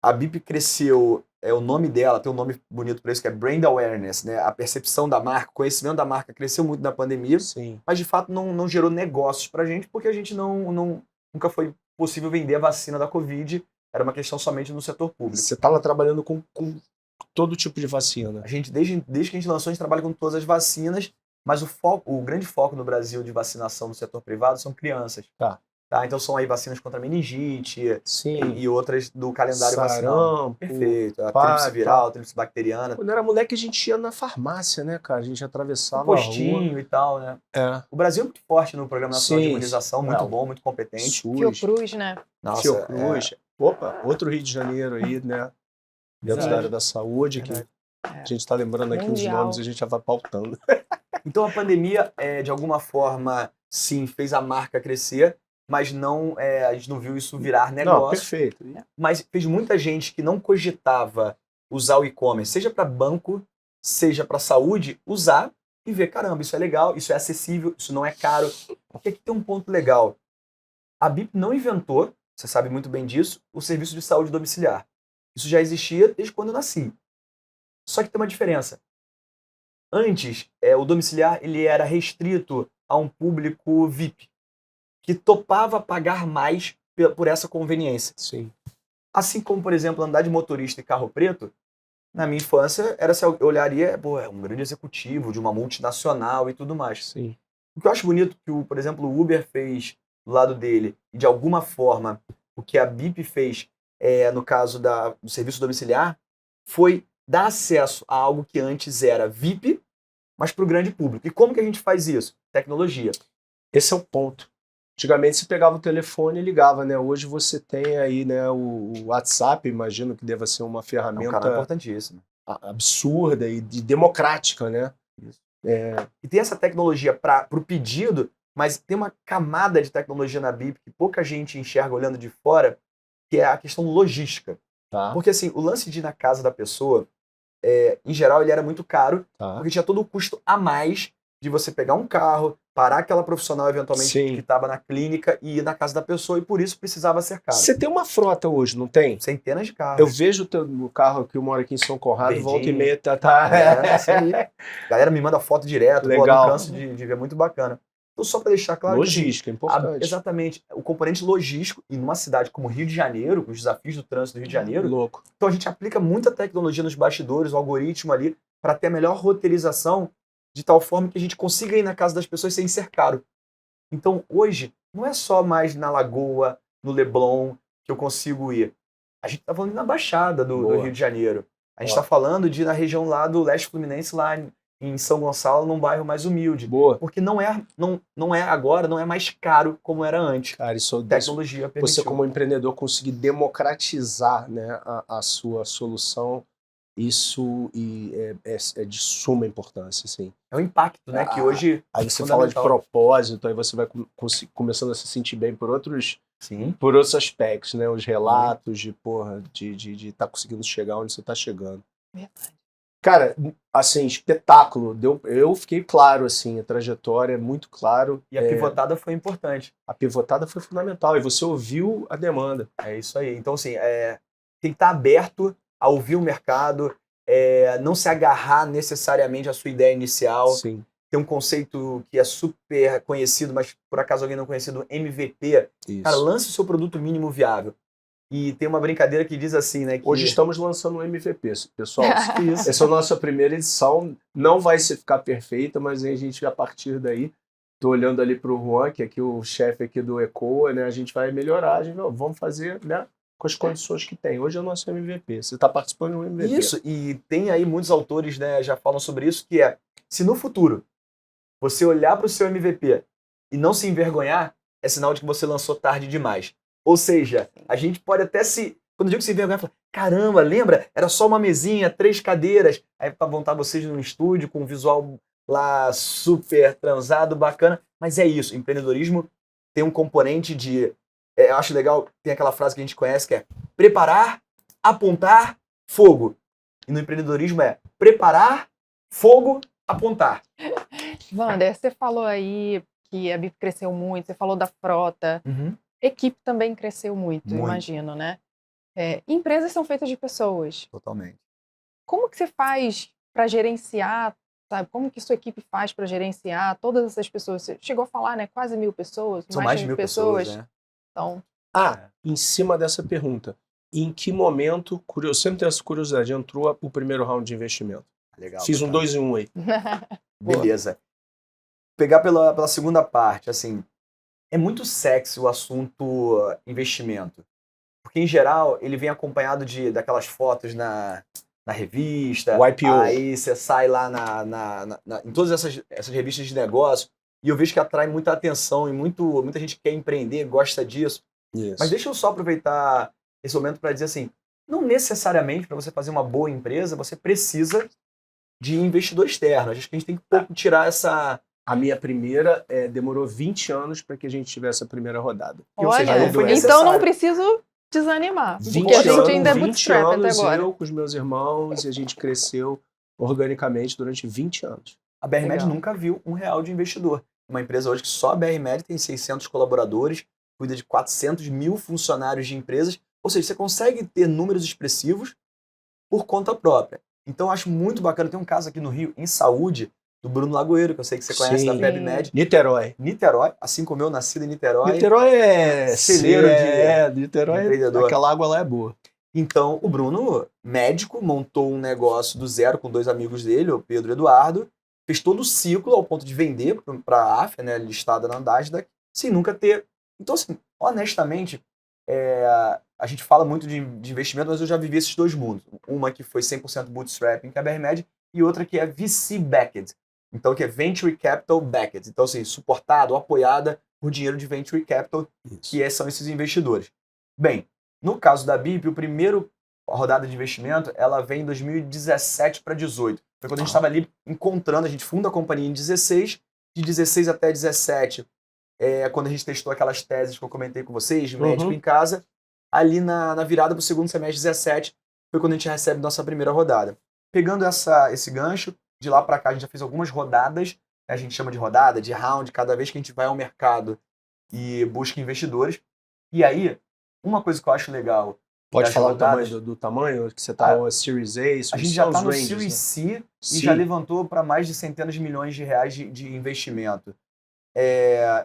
Speaker 3: A BIP cresceu, o nome dela, tem um nome bonito para isso, que é Brand Awareness, né? A percepção da marca, o conhecimento da marca cresceu muito na pandemia,
Speaker 1: Sim.
Speaker 3: mas de fato não gerou negócios para a gente, porque a gente nunca foi possível vender a vacina da Covid, era uma questão somente no setor público.
Speaker 1: Você estava trabalhando com todo tipo de vacina.
Speaker 3: A gente, desde que a gente lançou, a gente trabalha com todas as vacinas, mas o grande foco no Brasil de vacinação no setor privado são crianças.
Speaker 1: Tá.
Speaker 3: Então são aí vacinas contra meningite e outras do calendário vacinal. Perfeito. A tríplice viral, a tríplice bacteriana.
Speaker 1: Quando era moleque a gente ia na farmácia, né, cara? A gente atravessava
Speaker 3: o postinho
Speaker 1: a rua.
Speaker 3: E tal, né?
Speaker 1: É.
Speaker 3: O Brasil é muito forte no Programa Nacional de Imunização, muito bom, muito competente.
Speaker 2: Fiocruz, né?
Speaker 1: Nossa, Fiocruz. Opa, outro Rio de Janeiro aí, né? Dentro da área da saúde, que a gente está lembrando aqui os nomes e a gente já vai pautando.
Speaker 3: Então a pandemia, de alguma forma, sim, fez a marca crescer, mas a gente não viu isso virar negócio.
Speaker 1: Não, perfeito.
Speaker 3: Mas fez muita gente que não cogitava usar o e-commerce, seja para banco, seja para saúde, usar e ver, caramba, isso é legal, isso é acessível, isso não é caro. Porque aqui tem um ponto legal. A BIP não inventou, você sabe muito bem disso, o serviço de saúde domiciliar. Isso já existia desde quando eu nasci. Só que tem uma diferença. Antes, o domiciliar ele era restrito a um público VIP. que topava pagar mais por essa conveniência.
Speaker 1: Sim.
Speaker 3: Assim como, por exemplo, andar de motorista e carro preto, na minha infância, era se eu olharia, pô, é um grande executivo de uma multinacional e tudo mais.
Speaker 1: Sim.
Speaker 3: O que eu acho bonito que, por exemplo, o Uber fez do lado dele, e de alguma forma o que a BIP fez, no caso do serviço domiciliar, foi dar acesso a algo que antes era VIP, mas para o grande público. E como que a gente faz isso? Tecnologia.
Speaker 1: Esse é o ponto. Antigamente você pegava o telefone e ligava, né? Hoje você tem aí, né, o WhatsApp, imagino que deva ser uma
Speaker 3: É um
Speaker 1: ferramenta
Speaker 3: canal importantíssimo.
Speaker 1: absurda e democrática, né?
Speaker 3: Isso. E tem essa tecnologia para o pedido, mas tem uma camada de tecnologia na BIP que pouca gente enxerga olhando de fora, que é a questão logística.
Speaker 1: Tá,
Speaker 3: Porque assim, o lance de ir na casa da pessoa, em geral, ele era muito caro,
Speaker 1: tá.
Speaker 3: porque tinha todo o custo a mais de você pegar um carro, parar aquela profissional eventualmente
Speaker 1: Sim.
Speaker 3: que estava na clínica e ir na casa da pessoa, e por isso precisava ser caro.
Speaker 1: Você tem uma frota hoje, não tem?
Speaker 3: Centenas de carros.
Speaker 1: Eu vejo o carro que eu moro aqui em São Conrado,
Speaker 3: Verdinho.
Speaker 1: volta e meia, tá.
Speaker 3: Isso aí. Galera me manda foto direto, pô,
Speaker 1: Legal.
Speaker 3: não canso de ver, muito bacana. Então, só para deixar claro
Speaker 1: Logística, importante.
Speaker 3: exatamente, o componente logístico, e numa cidade como Rio de Janeiro, com os desafios do trânsito do Rio de Janeiro,
Speaker 1: Louco.
Speaker 3: então a gente aplica muita tecnologia nos bastidores, o algoritmo ali, para ter a melhor roteirização, de tal forma que a gente consiga ir na casa das pessoas sem ser caro. Então, hoje, não é só mais na Lagoa, no Leblon, que eu consigo ir. A gente está falando na Baixada do
Speaker 1: Boa.
Speaker 3: Rio de Janeiro. A gente
Speaker 1: Ó.
Speaker 3: está falando de ir na região lá do Leste Fluminense, lá em São Gonçalo, num bairro mais humilde.
Speaker 1: Boa.
Speaker 3: Porque não é agora, não é mais caro como era antes.
Speaker 1: Cara, isso
Speaker 3: Tecnologia permitiu.
Speaker 1: você como empreendedor conseguir democratizar, né, a sua solução, isso é de suma importância, assim.
Speaker 3: É o impacto, né? Que hoje
Speaker 1: Aí você
Speaker 3: é
Speaker 1: fala de
Speaker 3: fundamental.
Speaker 1: propósito, aí você vai começando a se sentir bem por outros
Speaker 3: Sim.
Speaker 1: aspectos, né? Os relatos de estar conseguindo chegar onde você está chegando.
Speaker 2: Verdade.
Speaker 1: Cara, assim, espetáculo. Eu fiquei claro, assim, a trajetória é muito claro.
Speaker 3: E a pivotada foi importante.
Speaker 1: A pivotada foi fundamental. E você ouviu a demanda.
Speaker 3: É isso aí. Então, assim, tem que estar aberto a ouvir o mercado, não se agarrar necessariamente à sua ideia inicial.
Speaker 1: Sim.
Speaker 3: Tem um conceito que é super conhecido, mas por acaso alguém não conhecido, MVP.
Speaker 1: Isso.
Speaker 3: Cara, lance o seu produto mínimo viável. E tem uma brincadeira que diz assim, né? Que...
Speaker 1: Hoje estamos lançando um MVP, pessoal.
Speaker 3: Isso.
Speaker 1: Essa é a nossa primeira edição. Não vai ficar perfeita, mas a gente, a partir daí, tô olhando ali para o Juan, que é aqui o chefe aqui do ECOA, né? A gente vai melhorar, vamos fazer, né, com as condições que tem. Hoje é o nosso MVP. Você está participando do MVP.
Speaker 3: Isso, e tem aí muitos autores, né, já falam sobre isso, que se no futuro você olhar para o seu MVP e não se envergonhar, é sinal de que você lançou tarde demais. Ou seja, a gente pode até quando eu digo se envergonhar, falar, caramba, lembra? Era só uma mesinha, 3 cadeiras, aí para montar vocês num estúdio com um visual lá super transado, bacana. Mas é isso, empreendedorismo tem um componente de... eu acho legal, tem aquela frase que a gente conhece que é preparar, apontar, fogo. E no empreendedorismo é preparar, fogo, apontar.
Speaker 2: Wander, você falou aí que a BIP cresceu muito, você falou da frota. Equipe também cresceu muito, imagino, né? Empresas são feitas de pessoas.
Speaker 3: Totalmente.
Speaker 2: Como que você faz para gerenciar, sabe? Como que sua equipe faz para gerenciar todas essas pessoas? Você chegou a falar, né? Quase 1000 pessoas.
Speaker 3: São mais de 1000 pessoas, né?
Speaker 2: Então...
Speaker 1: em cima dessa pergunta, em que momento, eu sempre tenho essa curiosidade, entrou o primeiro round de investimento?
Speaker 3: Legal.
Speaker 1: Fiz um 2 em 1 aí.
Speaker 3: Beleza. Pegar pela segunda parte, assim, é muito sexy o assunto investimento. Porque, em geral, ele vem acompanhado daquelas fotos na revista.
Speaker 1: O IPO.
Speaker 3: Aí você sai lá em todas essas revistas de negócio e eu vejo que atrai muita atenção e muita gente quer empreender, gosta disso.
Speaker 1: Isso.
Speaker 3: Mas deixa eu só aproveitar esse momento para dizer assim, não necessariamente para você fazer uma boa empresa, você precisa de investidor externo. Acho que a gente tem que tirar essa...
Speaker 1: A minha primeira demorou 20 anos para que a gente tivesse a primeira rodada.
Speaker 3: Ou seja,
Speaker 2: Olha,
Speaker 3: não foi
Speaker 2: então
Speaker 3: necessário.
Speaker 2: não preciso desanimar,
Speaker 1: 20
Speaker 2: porque a gente
Speaker 1: anos,
Speaker 2: ainda é
Speaker 1: 20
Speaker 2: bootstrap até
Speaker 1: anos
Speaker 2: agora.
Speaker 1: eu com os meus irmãos e a gente cresceu organicamente durante 20 anos.
Speaker 3: A BRMed
Speaker 2: Legal.
Speaker 3: nunca viu R$1 de investidor. Uma empresa hoje que só a BRMed tem 600 colaboradores, cuida de 400 mil funcionários de empresas. Ou seja, você consegue ter números expressivos por conta própria. Então, eu acho muito bacana. Tem um caso aqui no Rio, em saúde, do Bruno Lagoeiro, que eu sei que você conhece, da
Speaker 1: Sim.
Speaker 3: PebMed.
Speaker 1: Niterói.
Speaker 3: Niterói, assim como eu, nascido em Niterói.
Speaker 1: Niterói é
Speaker 3: Celeiro
Speaker 1: Niterói,
Speaker 3: empreendedor.
Speaker 1: aquela água lá é boa.
Speaker 3: Então, o Bruno, médico, montou um negócio do zero com 2 amigos dele, o Pedro e o Eduardo, fez todo o ciclo ao ponto de vender para a AFIA, né, listada na Nasdaq, sem nunca ter... Então, assim, honestamente, a gente fala muito de investimento, mas eu já vivi esses 2 mundos. Uma que foi 100% bootstrapping, que é a BRMed, e outra que é VC-backed, então que é Venture Capital Backed. Então, assim, suportado, apoiada por dinheiro de Venture Capital, que são esses investidores. Bem, no caso da BIP, o primeiro rodada de investimento, ela vem em 2017 para 2018. Foi quando a gente estava ali encontrando, a gente funda a companhia em 16, de 16 até 17, quando a gente testou aquelas teses que eu comentei com vocês, de médico em casa. Ali na virada para o segundo semestre de 17, foi quando a gente recebe nossa primeira rodada. Pegando esse gancho, de lá para cá a gente já fez algumas rodadas, a gente chama de rodada, de round, cada vez que a gente vai ao mercado e busca investidores. E aí, uma coisa que eu acho legal...
Speaker 1: Pode
Speaker 3: das
Speaker 1: falar
Speaker 3: rodadas,
Speaker 1: do tamanho que você está, a Series A,
Speaker 3: a gente já está no
Speaker 1: ranges,
Speaker 3: Series
Speaker 1: né?
Speaker 3: C e
Speaker 1: Sim.
Speaker 3: já levantou para mais de centenas de milhões de reais de investimento.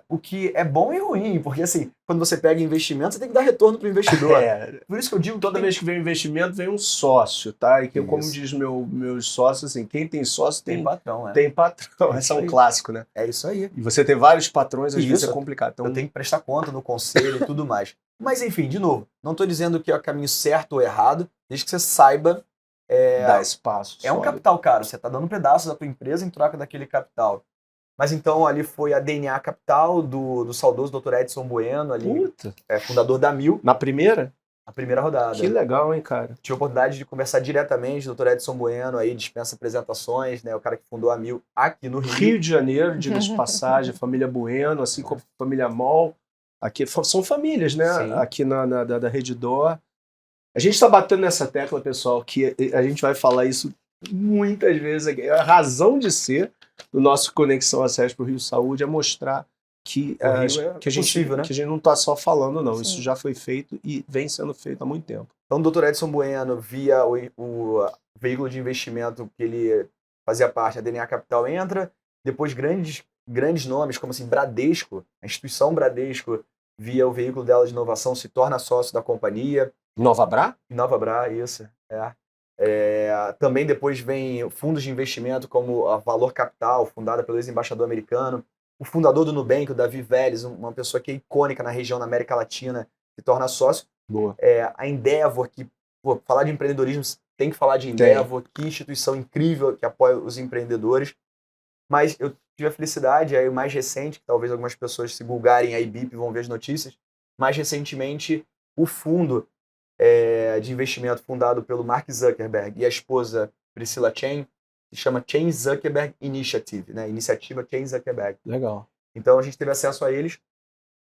Speaker 3: O que é bom e ruim, porque assim, quando você pega investimento, você tem que dar retorno para o investidor. Por isso que eu digo que
Speaker 1: Toda vez que vem investimento, vem um sócio, tá? E que, como
Speaker 3: Isso.
Speaker 1: diz meus sócios, assim, quem tem sócio
Speaker 3: tem patrão,
Speaker 1: tem patrão.
Speaker 3: É
Speaker 1: Esse é
Speaker 3: isso
Speaker 1: um
Speaker 3: aí.
Speaker 1: clássico, né?
Speaker 3: É isso aí.
Speaker 1: E você ter vários patrões, às vezes
Speaker 3: Isso.
Speaker 1: é complicado. Então,
Speaker 3: Eu tenho que prestar conta no conselho e tudo mais. Mas enfim, de novo, não estou dizendo que é o caminho certo ou errado, desde que você saiba...
Speaker 1: dar espaço.
Speaker 3: É um capital caro, você está dando pedaços da tua empresa em troca daquele capital. Mas então ali foi a DNA Capital do saudoso Dr. Edson Bueno, ali, fundador da Mil.
Speaker 1: Na primeira?
Speaker 3: A primeira rodada.
Speaker 1: Que legal, hein, cara?
Speaker 3: Tive a oportunidade de conversar diretamente, Dr. Edson Bueno, aí dispensa apresentações, né? O cara que fundou a Mil aqui no Rio.
Speaker 1: Rio de Janeiro, diga-se de passagem, a família Bueno, assim como a família Mol. Aqui são famílias, né?
Speaker 3: Sim.
Speaker 1: Aqui da Redditor. A gente está batendo nessa tecla, pessoal, que a gente vai falar isso muitas vezes aqui. A razão de ser do nosso Conexão Acesso para o Rio Saúde é mostrar que a gente não está só falando, não. Sim. Isso já foi feito e vem sendo feito há muito tempo.
Speaker 3: Então, o Dr. Edson Bueno, via o veículo de investimento que ele fazia parte, a DNA Capital, entra. Depois, grandes nomes, como assim, Bradesco, a instituição Bradesco, via o veículo dela de inovação, se torna sócio da companhia.
Speaker 1: Nova Bra?
Speaker 3: Nova Bra, isso. Também depois vem fundos de investimento como a Valor Capital, fundada pelo ex-embaixador americano. O fundador do Nubank, o Davi Vélez, uma pessoa que é icônica na região da América Latina, se torna sócio.
Speaker 1: Boa.
Speaker 3: A Endeavor, que falar de empreendedorismo tem que falar de Endeavor, que instituição incrível que apoia os empreendedores. Mas eu tive a felicidade, aí o mais recente, que talvez algumas pessoas se bulgarem a BIP vão ver as notícias, mais recentemente o fundo de investimento fundado pelo Mark Zuckerberg e a esposa Priscilla Chain, se chama Chain Zuckerberg Initiative, né? Iniciativa Chain Zuckerberg.
Speaker 1: Legal.
Speaker 3: Então a gente teve acesso a eles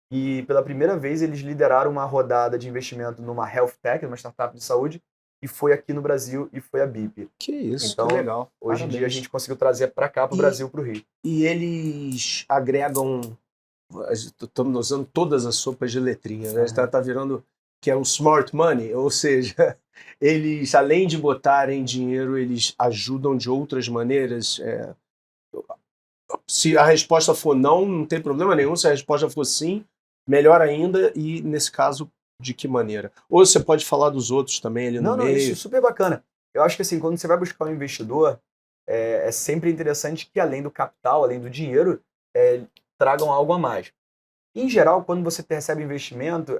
Speaker 3: e pela primeira vez eles lideraram uma rodada de investimento numa health tech, uma startup de saúde, e foi aqui no Brasil e foi a BIP.
Speaker 1: Que isso,
Speaker 3: então,
Speaker 1: que legal.
Speaker 3: Hoje em dia a gente conseguiu trazer para cá, para o Brasil, para o Rio.
Speaker 1: E eles agregam, estamos usando todas as sopas de letrinha, né? Está virando que é o smart money, ou seja, eles, além de botarem dinheiro, eles ajudam de outras maneiras. Se a resposta for não tem problema nenhum. Se a resposta for sim, melhor ainda. E, nesse caso, de que maneira? Ou você pode falar dos outros também ali no meio?
Speaker 3: Não, isso é super bacana. Eu acho que assim, quando você vai buscar um investidor, é sempre interessante que, além do capital, além do dinheiro, tragam algo a mais. Em geral, quando você recebe investimento,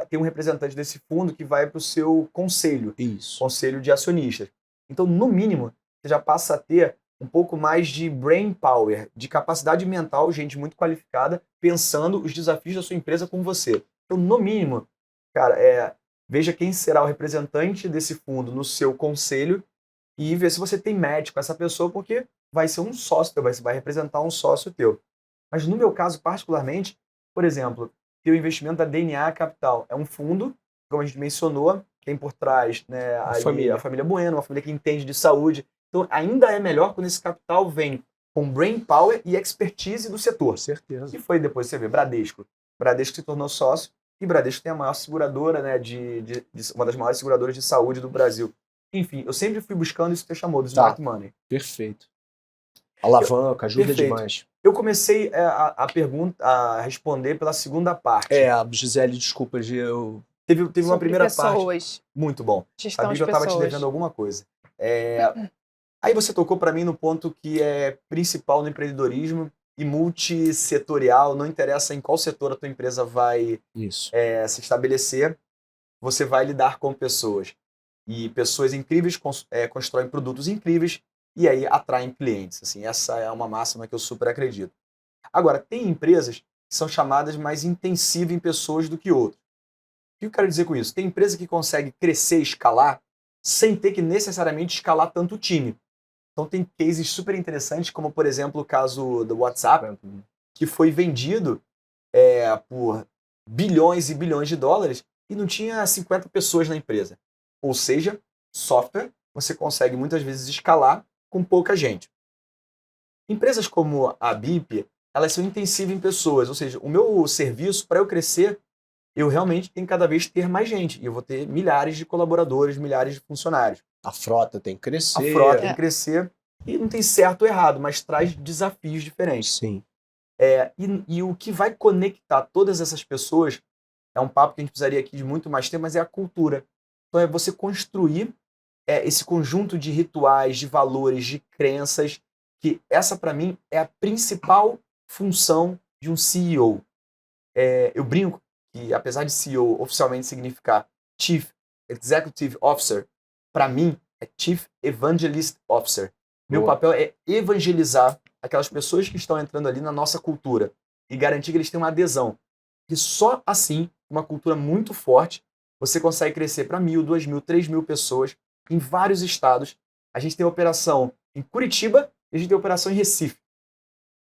Speaker 3: tem um representante desse fundo que vai para o seu conselho, conselho de acionistas. Então, no mínimo, você já passa a ter um pouco mais de brain power, de capacidade mental, gente muito qualificada, pensando os desafios da sua empresa com você. Então, no mínimo, cara, veja quem será o representante desse fundo no seu conselho e ver se você tem match com essa pessoa, porque vai ser um sócio teu, vai representar um sócio teu. Mas no meu caso, particularmente, por exemplo, o investimento da DNA Capital é um fundo, como a gente mencionou, tem por trás, né, a família Bueno, uma família que entende de saúde. Então, ainda é melhor quando esse capital vem com brain power e expertise do setor.
Speaker 1: Certeza.
Speaker 3: E foi depois, você vê, Bradesco. Bradesco se tornou sócio e Bradesco tem a maior seguradora, né, uma das maiores seguradoras de saúde do Brasil. Enfim, eu sempre fui buscando isso que você chamou de smart money.
Speaker 1: Perfeito. Alavanca, ajuda
Speaker 3: Perfeito.
Speaker 1: demais.
Speaker 3: Eu comecei a responder pela segunda parte.
Speaker 1: Gisele, desculpa, eu...
Speaker 3: Teve uma
Speaker 2: Sobre
Speaker 3: primeira parte.
Speaker 2: pessoas.
Speaker 3: Muito bom.
Speaker 2: Gestão
Speaker 3: Sabia
Speaker 2: de
Speaker 3: que eu estava te
Speaker 2: pessoas.
Speaker 3: devendo alguma coisa. Aí você tocou para mim no ponto que é principal no empreendedorismo e multissetorial, não interessa em qual setor a tua empresa vai
Speaker 1: Isso.
Speaker 3: se estabelecer, você vai lidar com pessoas. E pessoas incríveis constroem produtos incríveis e aí atraem clientes. Assim, essa é uma máxima que eu super acredito. Agora, tem empresas que são chamadas mais intensivas em pessoas do que outras. O que eu quero dizer com isso? Tem empresa que consegue crescer e escalar sem ter que necessariamente escalar tanto o time. Então tem cases super interessantes, como por exemplo o caso do WhatsApp, que foi vendido por bilhões e bilhões de dólares e não tinha 50 pessoas na empresa. Ou seja, software você consegue muitas vezes escalar com pouca gente. Empresas como a BIP, elas são intensivas em pessoas, ou seja, o meu serviço, para eu crescer, eu realmente tenho que cada vez ter mais gente. E eu vou ter milhares de colaboradores, milhares de funcionários.
Speaker 1: A frota tem que crescer.
Speaker 3: A frota tem que crescer. E não tem certo ou errado, mas traz desafios diferentes.
Speaker 1: Sim.
Speaker 3: E o que vai conectar todas essas pessoas é um papo que a gente precisaria aqui de muito mais tempo, mas é a cultura. Então é você construir esse conjunto de rituais, de valores, de crenças, que essa para mim é a principal função de um CEO. Eu brinco que apesar de CEO oficialmente significar Chief Executive Officer, para mim é Chief Evangelist Officer. Meu papel é evangelizar aquelas pessoas que estão entrando ali na nossa cultura e garantir que eles tenham uma adesão. E só assim, uma cultura muito forte, você consegue crescer para 1.000, 2.000, 3.000 pessoas em vários estados. A gente tem operação em Curitiba e a gente tem operação em Recife.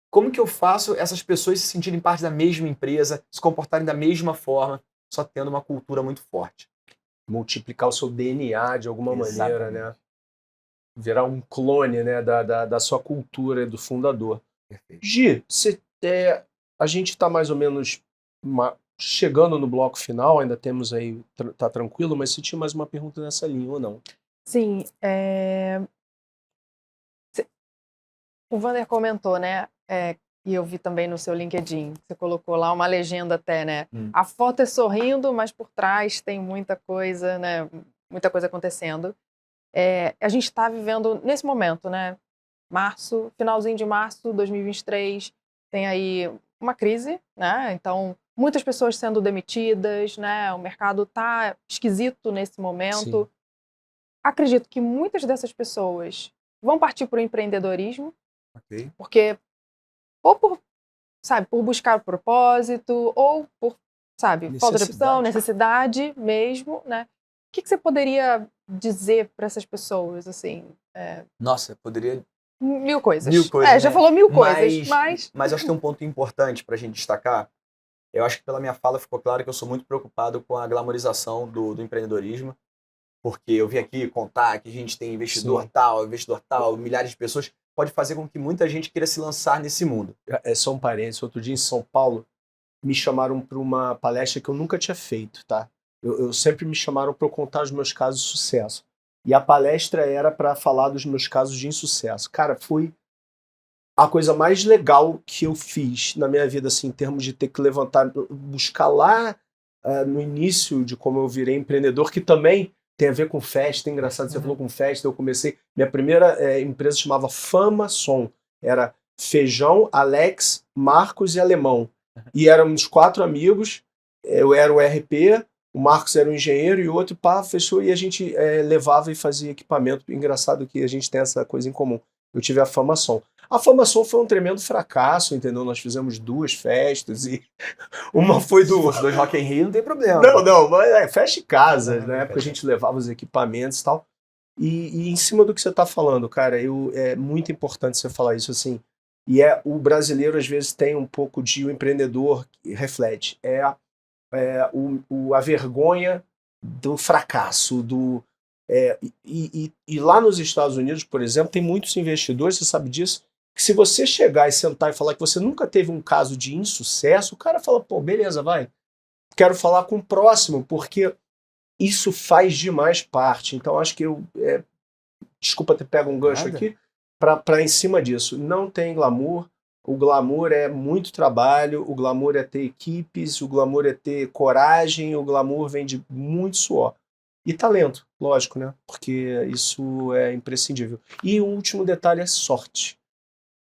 Speaker 3: Como que eu faço essas pessoas se sentirem parte da mesma empresa, se comportarem da mesma forma, só tendo uma cultura muito forte?
Speaker 1: Multiplicar o seu DNA de alguma
Speaker 3: Exatamente.
Speaker 1: maneira, né? Virar um clone, né, da sua cultura, do fundador.
Speaker 3: Perfeito.
Speaker 1: Gi, a gente está mais ou menos chegando no bloco final, ainda temos aí, tá tranquilo, mas se tinha mais uma pergunta nessa linha ou não?
Speaker 2: Sim, o Vander comentou, né, e eu vi também no seu LinkedIn, você colocou lá uma legenda até, né, a foto é sorrindo, mas por trás tem muita coisa, né, muita coisa acontecendo. A gente está vivendo nesse momento, né, finalzinho de março de 2023, tem aí uma crise, né, então muitas pessoas sendo demitidas, né, o mercado está esquisito nesse momento.
Speaker 1: Sim.
Speaker 2: Acredito que muitas dessas pessoas vão partir para o empreendedorismo,
Speaker 3: Ok.
Speaker 2: porque ou por buscar o propósito, ou por, falta de opção, necessidade mesmo, né? O que você poderia dizer para essas pessoas, assim?
Speaker 3: Nossa, poderia...
Speaker 2: Mil coisas.
Speaker 3: Mil coisas,
Speaker 2: já
Speaker 3: né?
Speaker 2: falou mil coisas, mas...
Speaker 3: Mas acho que tem um ponto importante para a gente destacar. Eu acho que pela minha fala ficou claro que eu sou muito preocupado com a glamorização do empreendedorismo, porque eu vim aqui contar que a gente tem investidor tal, milhares de pessoas, pode fazer com que muita gente queira se lançar nesse mundo.
Speaker 1: Só um parênteses, outro dia em São Paulo, me chamaram para uma palestra que eu nunca tinha feito, tá? Eu sempre me chamaram para eu contar os meus casos de sucesso. E a palestra era para falar dos meus casos de insucesso. Cara, foi a coisa mais legal que eu fiz na minha vida, assim, em termos de ter que levantar, buscar lá no início de como eu virei empreendedor, que também tem a ver com festa. Engraçado, você falou com festa, eu comecei... Minha primeira empresa chamava Fama Som. Era Feijão, Alex, Marcos e Alemão. E éramos 4 amigos, eu era o RP, o Marcos era o engenheiro e o outro fechou e a gente levava e fazia equipamento. Engraçado que a gente tem essa coisa em comum. Eu tive a Fama Som. A Fama Som foi um tremendo fracasso, entendeu? Nós fizemos 2 festas e uma foi do...
Speaker 3: Se fosse 2 Rock in Rio, não tem problema.
Speaker 1: Não, mas festa em casa, na época a gente levava os equipamentos e tal. E em cima do que você está falando, cara, é muito importante você falar isso, assim. E o brasileiro, às vezes, tem um pouco de o empreendedor que reflete. A vergonha do fracasso. E lá nos Estados Unidos, por exemplo, tem muitos investidores, você sabe disso, que se você chegar e sentar e falar que você nunca teve um caso de insucesso, o cara fala, pô, beleza, vai. Quero falar com o próximo, porque isso faz demais parte. Então, acho que desculpa ter pego um gancho aqui, para em cima disso. Não tem glamour. O glamour é muito trabalho, o glamour é ter equipes, o glamour é ter coragem, o glamour vem de muito suor. E talento, lógico, né? Porque isso é imprescindível. E o último detalhe é sorte.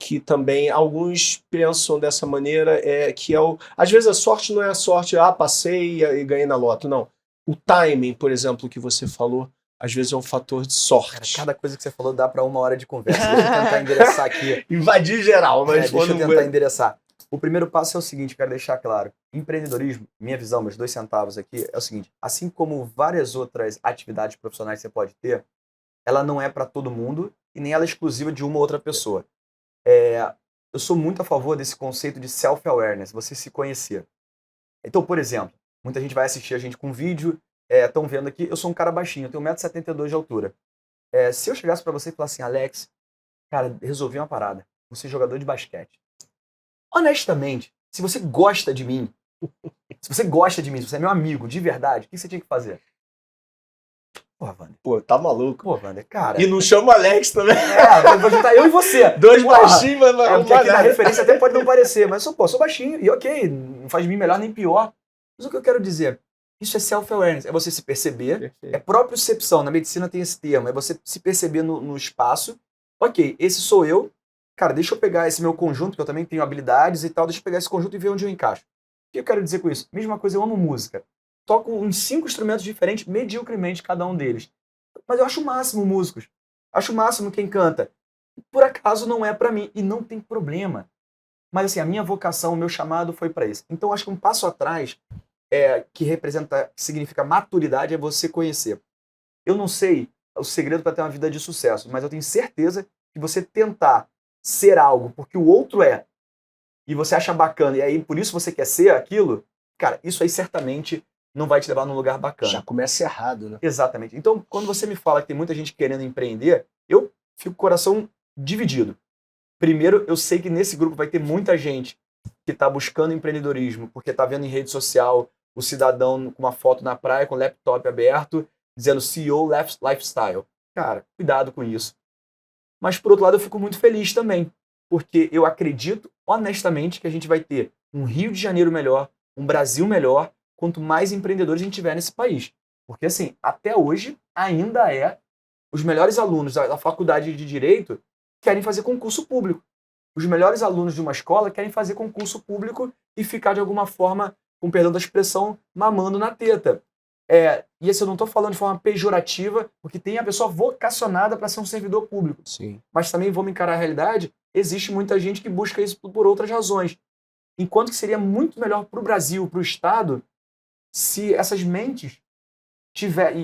Speaker 1: Que também alguns pensam dessa maneira, que às vezes a sorte não é a sorte, passei e ganhei na loto, não. O timing, por exemplo, que você falou, às vezes é um fator de sorte.
Speaker 3: Cada coisa que você falou dá para 1 hora de conversa. Deixa eu tentar endereçar aqui.
Speaker 1: Invadir geral, mas
Speaker 3: deixa eu tentar endereçar. O primeiro passo é o seguinte, quero deixar claro. Empreendedorismo, minha visão, meus 2 centavos aqui, é o seguinte. Assim como várias outras atividades profissionais que você pode ter, ela não é para todo mundo e nem ela é exclusiva de uma ou outra pessoa. Eu sou muito a favor desse conceito de self-awareness, você se conhecer. Então, por exemplo, muita gente vai assistir a gente com vídeo, estão vendo aqui, eu sou um cara baixinho, eu tenho 1,72 m de altura. Se eu chegasse para você e falasse assim, Alex, cara, resolvi uma parada, você é jogador de basquete. Honestamente, se você gosta de mim, se você é meu amigo, de verdade, o que você tinha que fazer? Porra, Wander.
Speaker 1: Pô, tá maluco.
Speaker 3: Pô, Wander, cara.
Speaker 1: E não chama o Alex também.
Speaker 3: Vou juntar eu e você.
Speaker 1: 2 baixinhos, mas
Speaker 3: porque aqui na referência até pode não parecer, mas sou baixinho e ok, não faz de mim melhor nem pior. Mas o que eu quero dizer, isso é self-awareness, é você se perceber,
Speaker 1: Perfeito.
Speaker 3: é propriocepção, na medicina tem esse termo, é você se perceber no espaço, ok, esse sou eu, cara, deixa eu pegar esse meu conjunto, que eu também tenho habilidades e tal, deixa eu pegar esse conjunto e ver onde eu encaixo. O que eu quero dizer com isso? Mesma coisa, eu amo música. Toco uns 5 instrumentos diferentes, mediocremente cada um deles. Mas eu acho o máximo músicos. Acho o máximo quem canta. Por acaso não é pra mim, e não tem problema. Mas assim, a minha vocação, o meu chamado foi pra isso. Então acho que um passo atrás, que significa maturidade, é você conhecer. Eu não sei o segredo para ter uma vida de sucesso, mas eu tenho certeza que você tentar ser algo porque o outro é, e você acha bacana, e aí por isso você quer ser aquilo, cara, isso aí certamente não vai te levar num lugar bacana.
Speaker 1: Já começa errado, né?
Speaker 3: Exatamente. Então, quando você me fala que tem muita gente querendo empreender, eu fico com o coração dividido. Primeiro, eu sei que nesse grupo vai ter muita gente que está buscando empreendedorismo, porque está vendo em rede social o cidadão com uma foto na praia, com o laptop aberto, dizendo CEO Lifestyle. Cara, cuidado com isso. Mas, por outro lado, eu fico muito feliz também, porque eu acredito, honestamente, que a gente vai ter um Rio de Janeiro melhor, um Brasil melhor, quanto mais empreendedores a gente tiver nesse país. Porque, assim, até hoje, ainda os melhores alunos da faculdade de Direito querem fazer concurso público. Os melhores alunos de uma escola querem fazer concurso público e ficar, de alguma forma, com perdão da expressão, mamando na teta. E assim, eu não estou falando de forma pejorativa, porque tem a pessoa vocacionada para ser um servidor público.
Speaker 1: Sim.
Speaker 3: Mas também, vamos encarar a realidade, existe muita gente que busca isso por outras razões. Enquanto que seria muito melhor para o Brasil, para o Estado, se essas mentes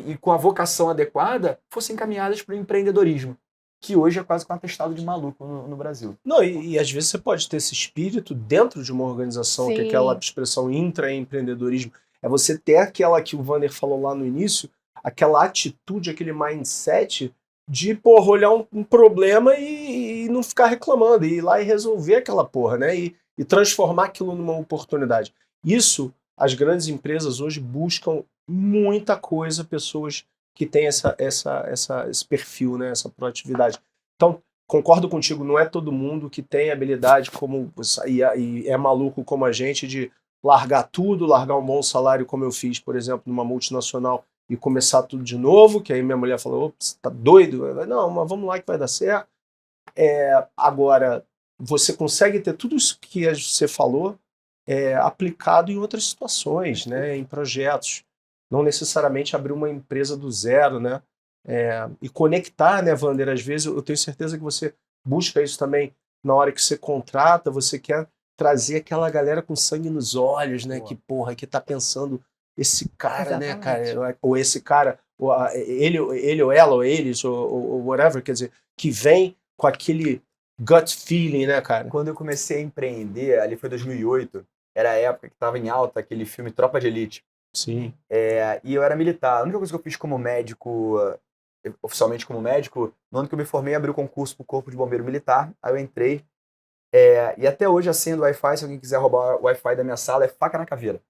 Speaker 3: e com a vocação adequada fossem encaminhadas para o empreendedorismo, que hoje é quase que um atestado de maluco no Brasil.
Speaker 1: Não, e às vezes você pode ter esse espírito dentro de uma organização,
Speaker 2: Sim.
Speaker 1: que é aquela expressão intraempreendedorismo. É você ter aquela que o Wander falou lá no início, aquela atitude, aquele mindset de, porra, olhar um problema e não ficar reclamando, e ir lá e resolver aquela porra, né? E transformar aquilo numa oportunidade. Isso, as grandes empresas hoje buscam muita coisa, pessoas que têm esse perfil, né? Essa proatividade. Então, concordo contigo, não é todo mundo que tem habilidade como e é maluco como a gente de largar tudo, largar um bom salário como eu fiz, por exemplo, numa multinacional e começar tudo de novo, que aí minha mulher falou, ops, tá doido? Eu falei, não, mas vamos lá que vai dar certo. Agora, você consegue ter tudo isso que você falou aplicado em outras situações, né, em projetos. Não necessariamente abrir uma empresa do zero, né? E conectar, né, Wander? Às vezes eu tenho certeza que você busca isso também na hora que você contrata, você quer trazer aquela galera com sangue nos olhos, né?
Speaker 3: Boa.
Speaker 1: Que tá pensando esse cara,
Speaker 2: Exatamente.
Speaker 1: né, cara? Ou esse cara, ele ou ela, ou eles, ou whatever, quer dizer, que vem com aquele gut feeling, né, cara?
Speaker 3: Quando eu comecei a empreender, ali foi 2008, era a época que estava em alta aquele filme Tropa de Elite.
Speaker 1: Sim.
Speaker 3: E eu era militar. A única coisa que eu fiz como médico, oficialmente como médico, no ano que eu me formei, abri o concurso para o Corpo de Bombeiro Militar. Aí eu entrei. E até hoje a senha do Wi-Fi, se alguém quiser roubar o Wi-Fi da minha sala, é faca na caveira.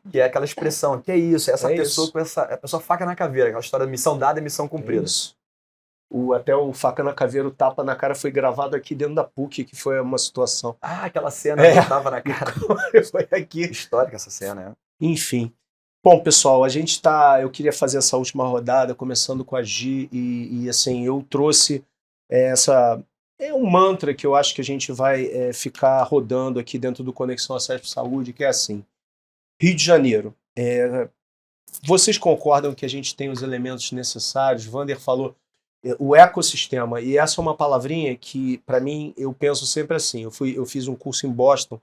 Speaker 3: Que é aquela expressão, que é isso, essa pessoa
Speaker 1: isso.
Speaker 3: com a pessoa faca na caveira, aquela história de missão dada e missão cumprida.
Speaker 1: Isso. Até o Faca na Caveira, o tapa na cara foi gravado aqui dentro da PUC, que foi uma situação.
Speaker 3: Ah, aquela cena que tava na cara.
Speaker 1: Foi aqui.
Speaker 3: Histórica essa cena,
Speaker 1: Enfim. Bom, pessoal, eu queria fazer essa última rodada, começando com a Gi, e assim, eu trouxe um mantra que eu acho que a gente vai ficar rodando aqui dentro do Conexão Acesso Saúde, que é assim, Rio de Janeiro. Vocês concordam que a gente tem os elementos necessários? Wander falou o ecossistema, e essa é uma palavrinha que, para mim, eu penso sempre assim. Eu fiz um curso em Boston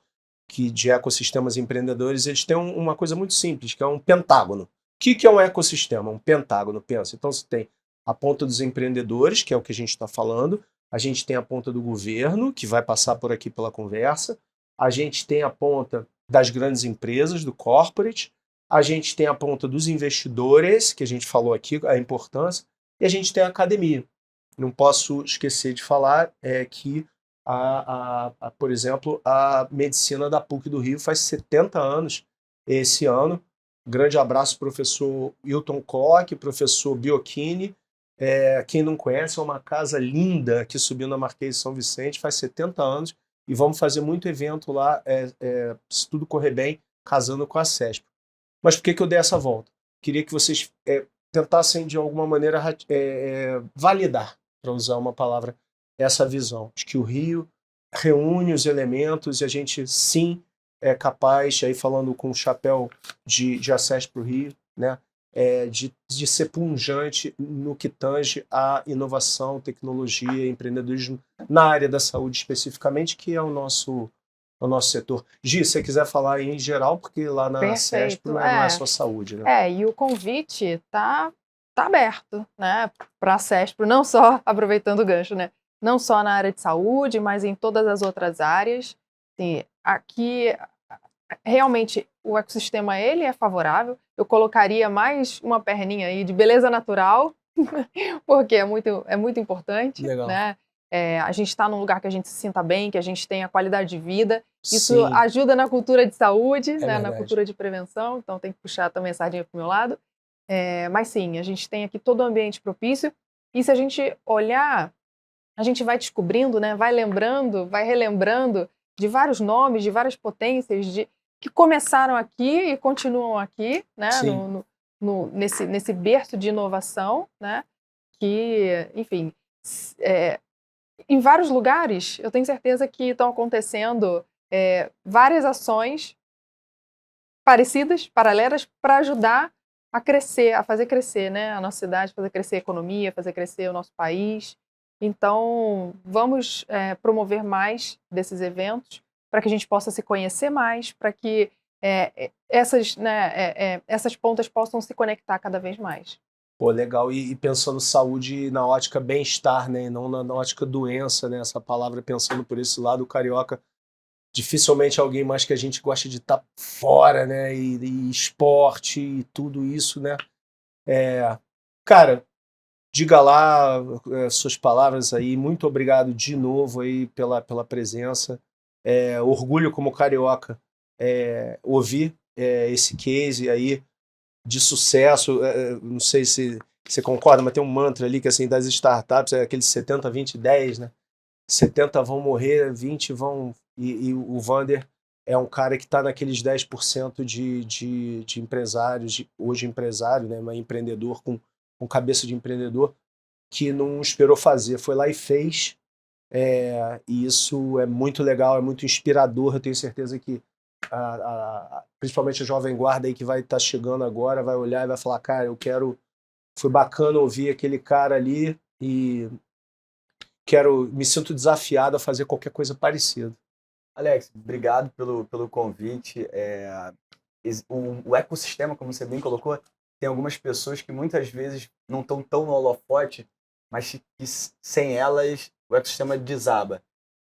Speaker 1: de ecossistemas empreendedores. Eles têm uma coisa muito simples, que é um pentágono. O que é um ecossistema? Um pentágono, pensa. Então você tem a ponta dos empreendedores, que é o que a gente está falando, a gente tem a ponta do governo, que vai passar por aqui pela conversa, a gente tem a ponta das grandes empresas, do corporate, a gente tem a ponta dos investidores, que a gente falou aqui, a importância, e a gente tem a academia. Não posso esquecer de falar que, por exemplo, a medicina da PUC do Rio faz 70 anos esse ano. Grande abraço, professor Hilton Koch, professor Biochini. Quem não conhece, é uma casa linda que subiu na Marquês de São Vicente, faz 70 anos, e vamos fazer muito evento lá, se tudo correr bem, casando com a CESP. Mas por que eu dei essa volta? Queria que vocês tentassem, de alguma maneira, validar, para usar uma palavra, essa visão de que o Rio reúne os elementos e a gente, sim, é capaz, aí falando com o chapéu de acesso para o Rio, né, de ser punjante no que tange a inovação, tecnologia, empreendedorismo na área da saúde especificamente, que é o nosso setor. Gi, se você quiser falar em geral, porque lá na CESP não é só saúde, né?
Speaker 2: E o convite está aberto, né, para a CESP, não só, aproveitando o gancho, né, não só na área de saúde, mas em todas as outras áreas. Assim, aqui, realmente, o ecossistema ele é favorável. Eu colocaria mais uma perninha aí de beleza natural, porque é muito importante.
Speaker 1: Legal.
Speaker 2: Né? A gente está num lugar que a gente se sinta bem, que a gente tenha qualidade de vida. Isso
Speaker 1: Sim.
Speaker 2: ajuda na cultura de saúde, né,
Speaker 1: verdade.
Speaker 2: na cultura de prevenção, então tem que puxar também a sardinha para o meu lado. Mas sim, a gente tem aqui todo o ambiente propício, e se a gente olhar, a gente vai descobrindo, né, vai lembrando, vai relembrando de vários nomes, de várias potências que começaram aqui e continuam aqui, né, nesse berço de inovação, né, que, enfim, em vários lugares eu tenho certeza que estão acontecendo várias ações parecidas, paralelas, para ajudar a crescer, a fazer crescer, né, a nossa cidade, fazer crescer a economia, fazer crescer o nosso país. Então, vamos promover mais desses eventos para que a gente possa se conhecer mais, para que essas pontas possam se conectar cada vez mais.
Speaker 1: Pô, legal. E pensando saúde na ótica bem-estar, né, e não na ótica doença, né, essa palavra, pensando por esse lado, o carioca, dificilmente alguém mais que a gente gosta de estar fora, né, e esporte e tudo isso, né. Cara, diga lá suas palavras aí, muito obrigado de novo aí pela presença. Orgulho como carioca ouvir esse case aí de sucesso. Não sei se você concorda, mas tem um mantra ali que, assim, das startups, é aquele 70, 20, 10, né? 70 vão morrer, 20 vão... E o Wander é um cara que está naqueles 10% de empresários, hoje empresário, né? Mas empreendedor, com cabeça de empreendedor, que não esperou fazer, foi lá e fez. E isso é muito legal, é muito inspirador. Eu tenho certeza que principalmente a jovem guarda aí que vai estar chegando agora, vai olhar e vai falar, cara, foi bacana ouvir aquele cara ali e me sinto desafiado a fazer qualquer coisa parecida.
Speaker 3: Alex, obrigado pelo convite. O ecossistema, como você bem colocou, tem algumas pessoas que muitas vezes não estão tão no holofote, mas que sem elas o ecossistema desaba.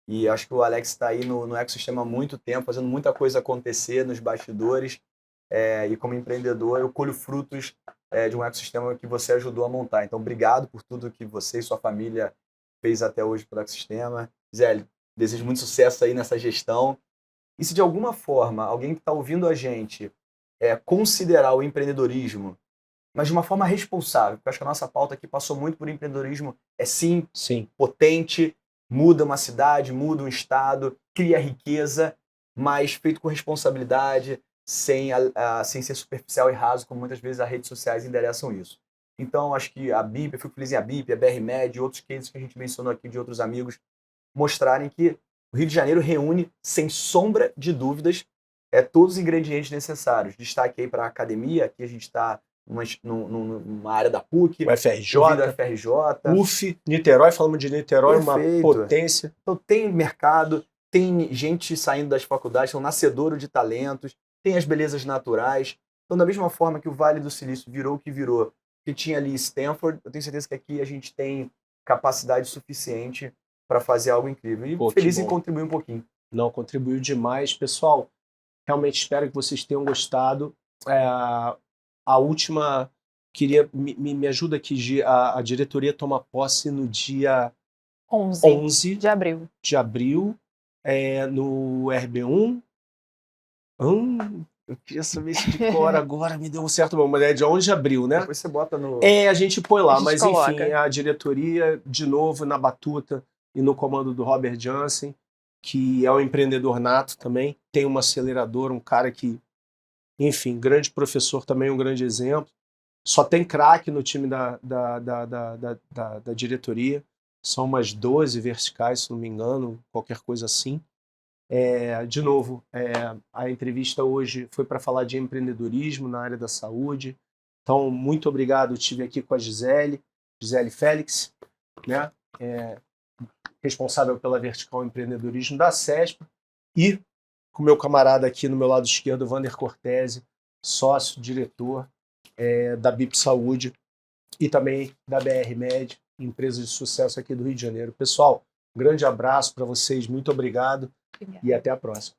Speaker 3: E acho que o Alex está aí no ecossistema há muito tempo, fazendo muita coisa acontecer nos bastidores. E como empreendedor, eu colho frutos de um ecossistema que você ajudou a montar. Então, obrigado por tudo que você e sua família fez até hoje pelo ecossistema. Zé, desejo muito sucesso aí nessa gestão. E se de alguma forma alguém que está ouvindo a gente considerar o empreendedorismo mas de uma forma responsável. Porque eu acho que a nossa pauta aqui passou muito por empreendedorismo, sim,
Speaker 1: Sim.
Speaker 3: potente, muda uma cidade, muda um estado, cria riqueza, mas feito com responsabilidade, sem ser superficial e raso, como muitas vezes as redes sociais endereçam isso. Então, acho que a BIP, eu fico feliz em a BIP, a BR-Med, outros cases que a gente mencionou aqui de outros amigos, mostrarem que o Rio de Janeiro reúne, sem sombra de dúvidas, todos os ingredientes necessários. Destaque aí para a academia, aqui a gente está numa área da PUC,
Speaker 1: UFRJ,
Speaker 3: ouvindo a FRJ.
Speaker 1: UF, Niterói, falamos de Niterói,
Speaker 3: Perfeito.
Speaker 1: uma potência.
Speaker 3: Então tem mercado, tem gente saindo das faculdades, são nascedouro de talentos, tem as belezas naturais. Então, da mesma forma que o Vale do Silício virou o que virou, que tinha ali Stanford, eu tenho certeza que aqui a gente tem capacidade suficiente para fazer algo incrível. E feliz em contribuir um pouquinho.
Speaker 1: Não, contribuiu demais. Pessoal, realmente espero que vocês tenham gostado. A última, me ajuda aqui, Gi, a diretoria toma posse no dia 11
Speaker 2: de abril.
Speaker 1: No RB1. Eu queria saber isso de cor agora, me deu um certo bom, mas é dia 11 de abril, né?
Speaker 3: Depois você bota no...
Speaker 1: A gente põe lá, mas
Speaker 2: coloca.
Speaker 1: enfim, a diretoria, de novo, na batuta e no comando do Robert Jansen, que é um empreendedor nato também, tem uma aceleradora, um cara que, enfim, grande professor também, um grande exemplo. Só tem craque no time da diretoria, são umas 12 verticais, se não me engano, qualquer coisa assim. De novo, a entrevista hoje foi para falar de empreendedorismo na área da saúde. Então, muito obrigado. Eu estive aqui com a Gisele Félix, né? Responsável pela vertical empreendedorismo da CESP, e com o meu camarada aqui no meu lado esquerdo, Vander Cortese, sócio, diretor da BIP Saúde e também da BR-Med, empresa de sucesso aqui do Rio de Janeiro. Pessoal, um grande abraço para vocês, muito obrigado.
Speaker 2: Obrigada.
Speaker 1: E até a próxima.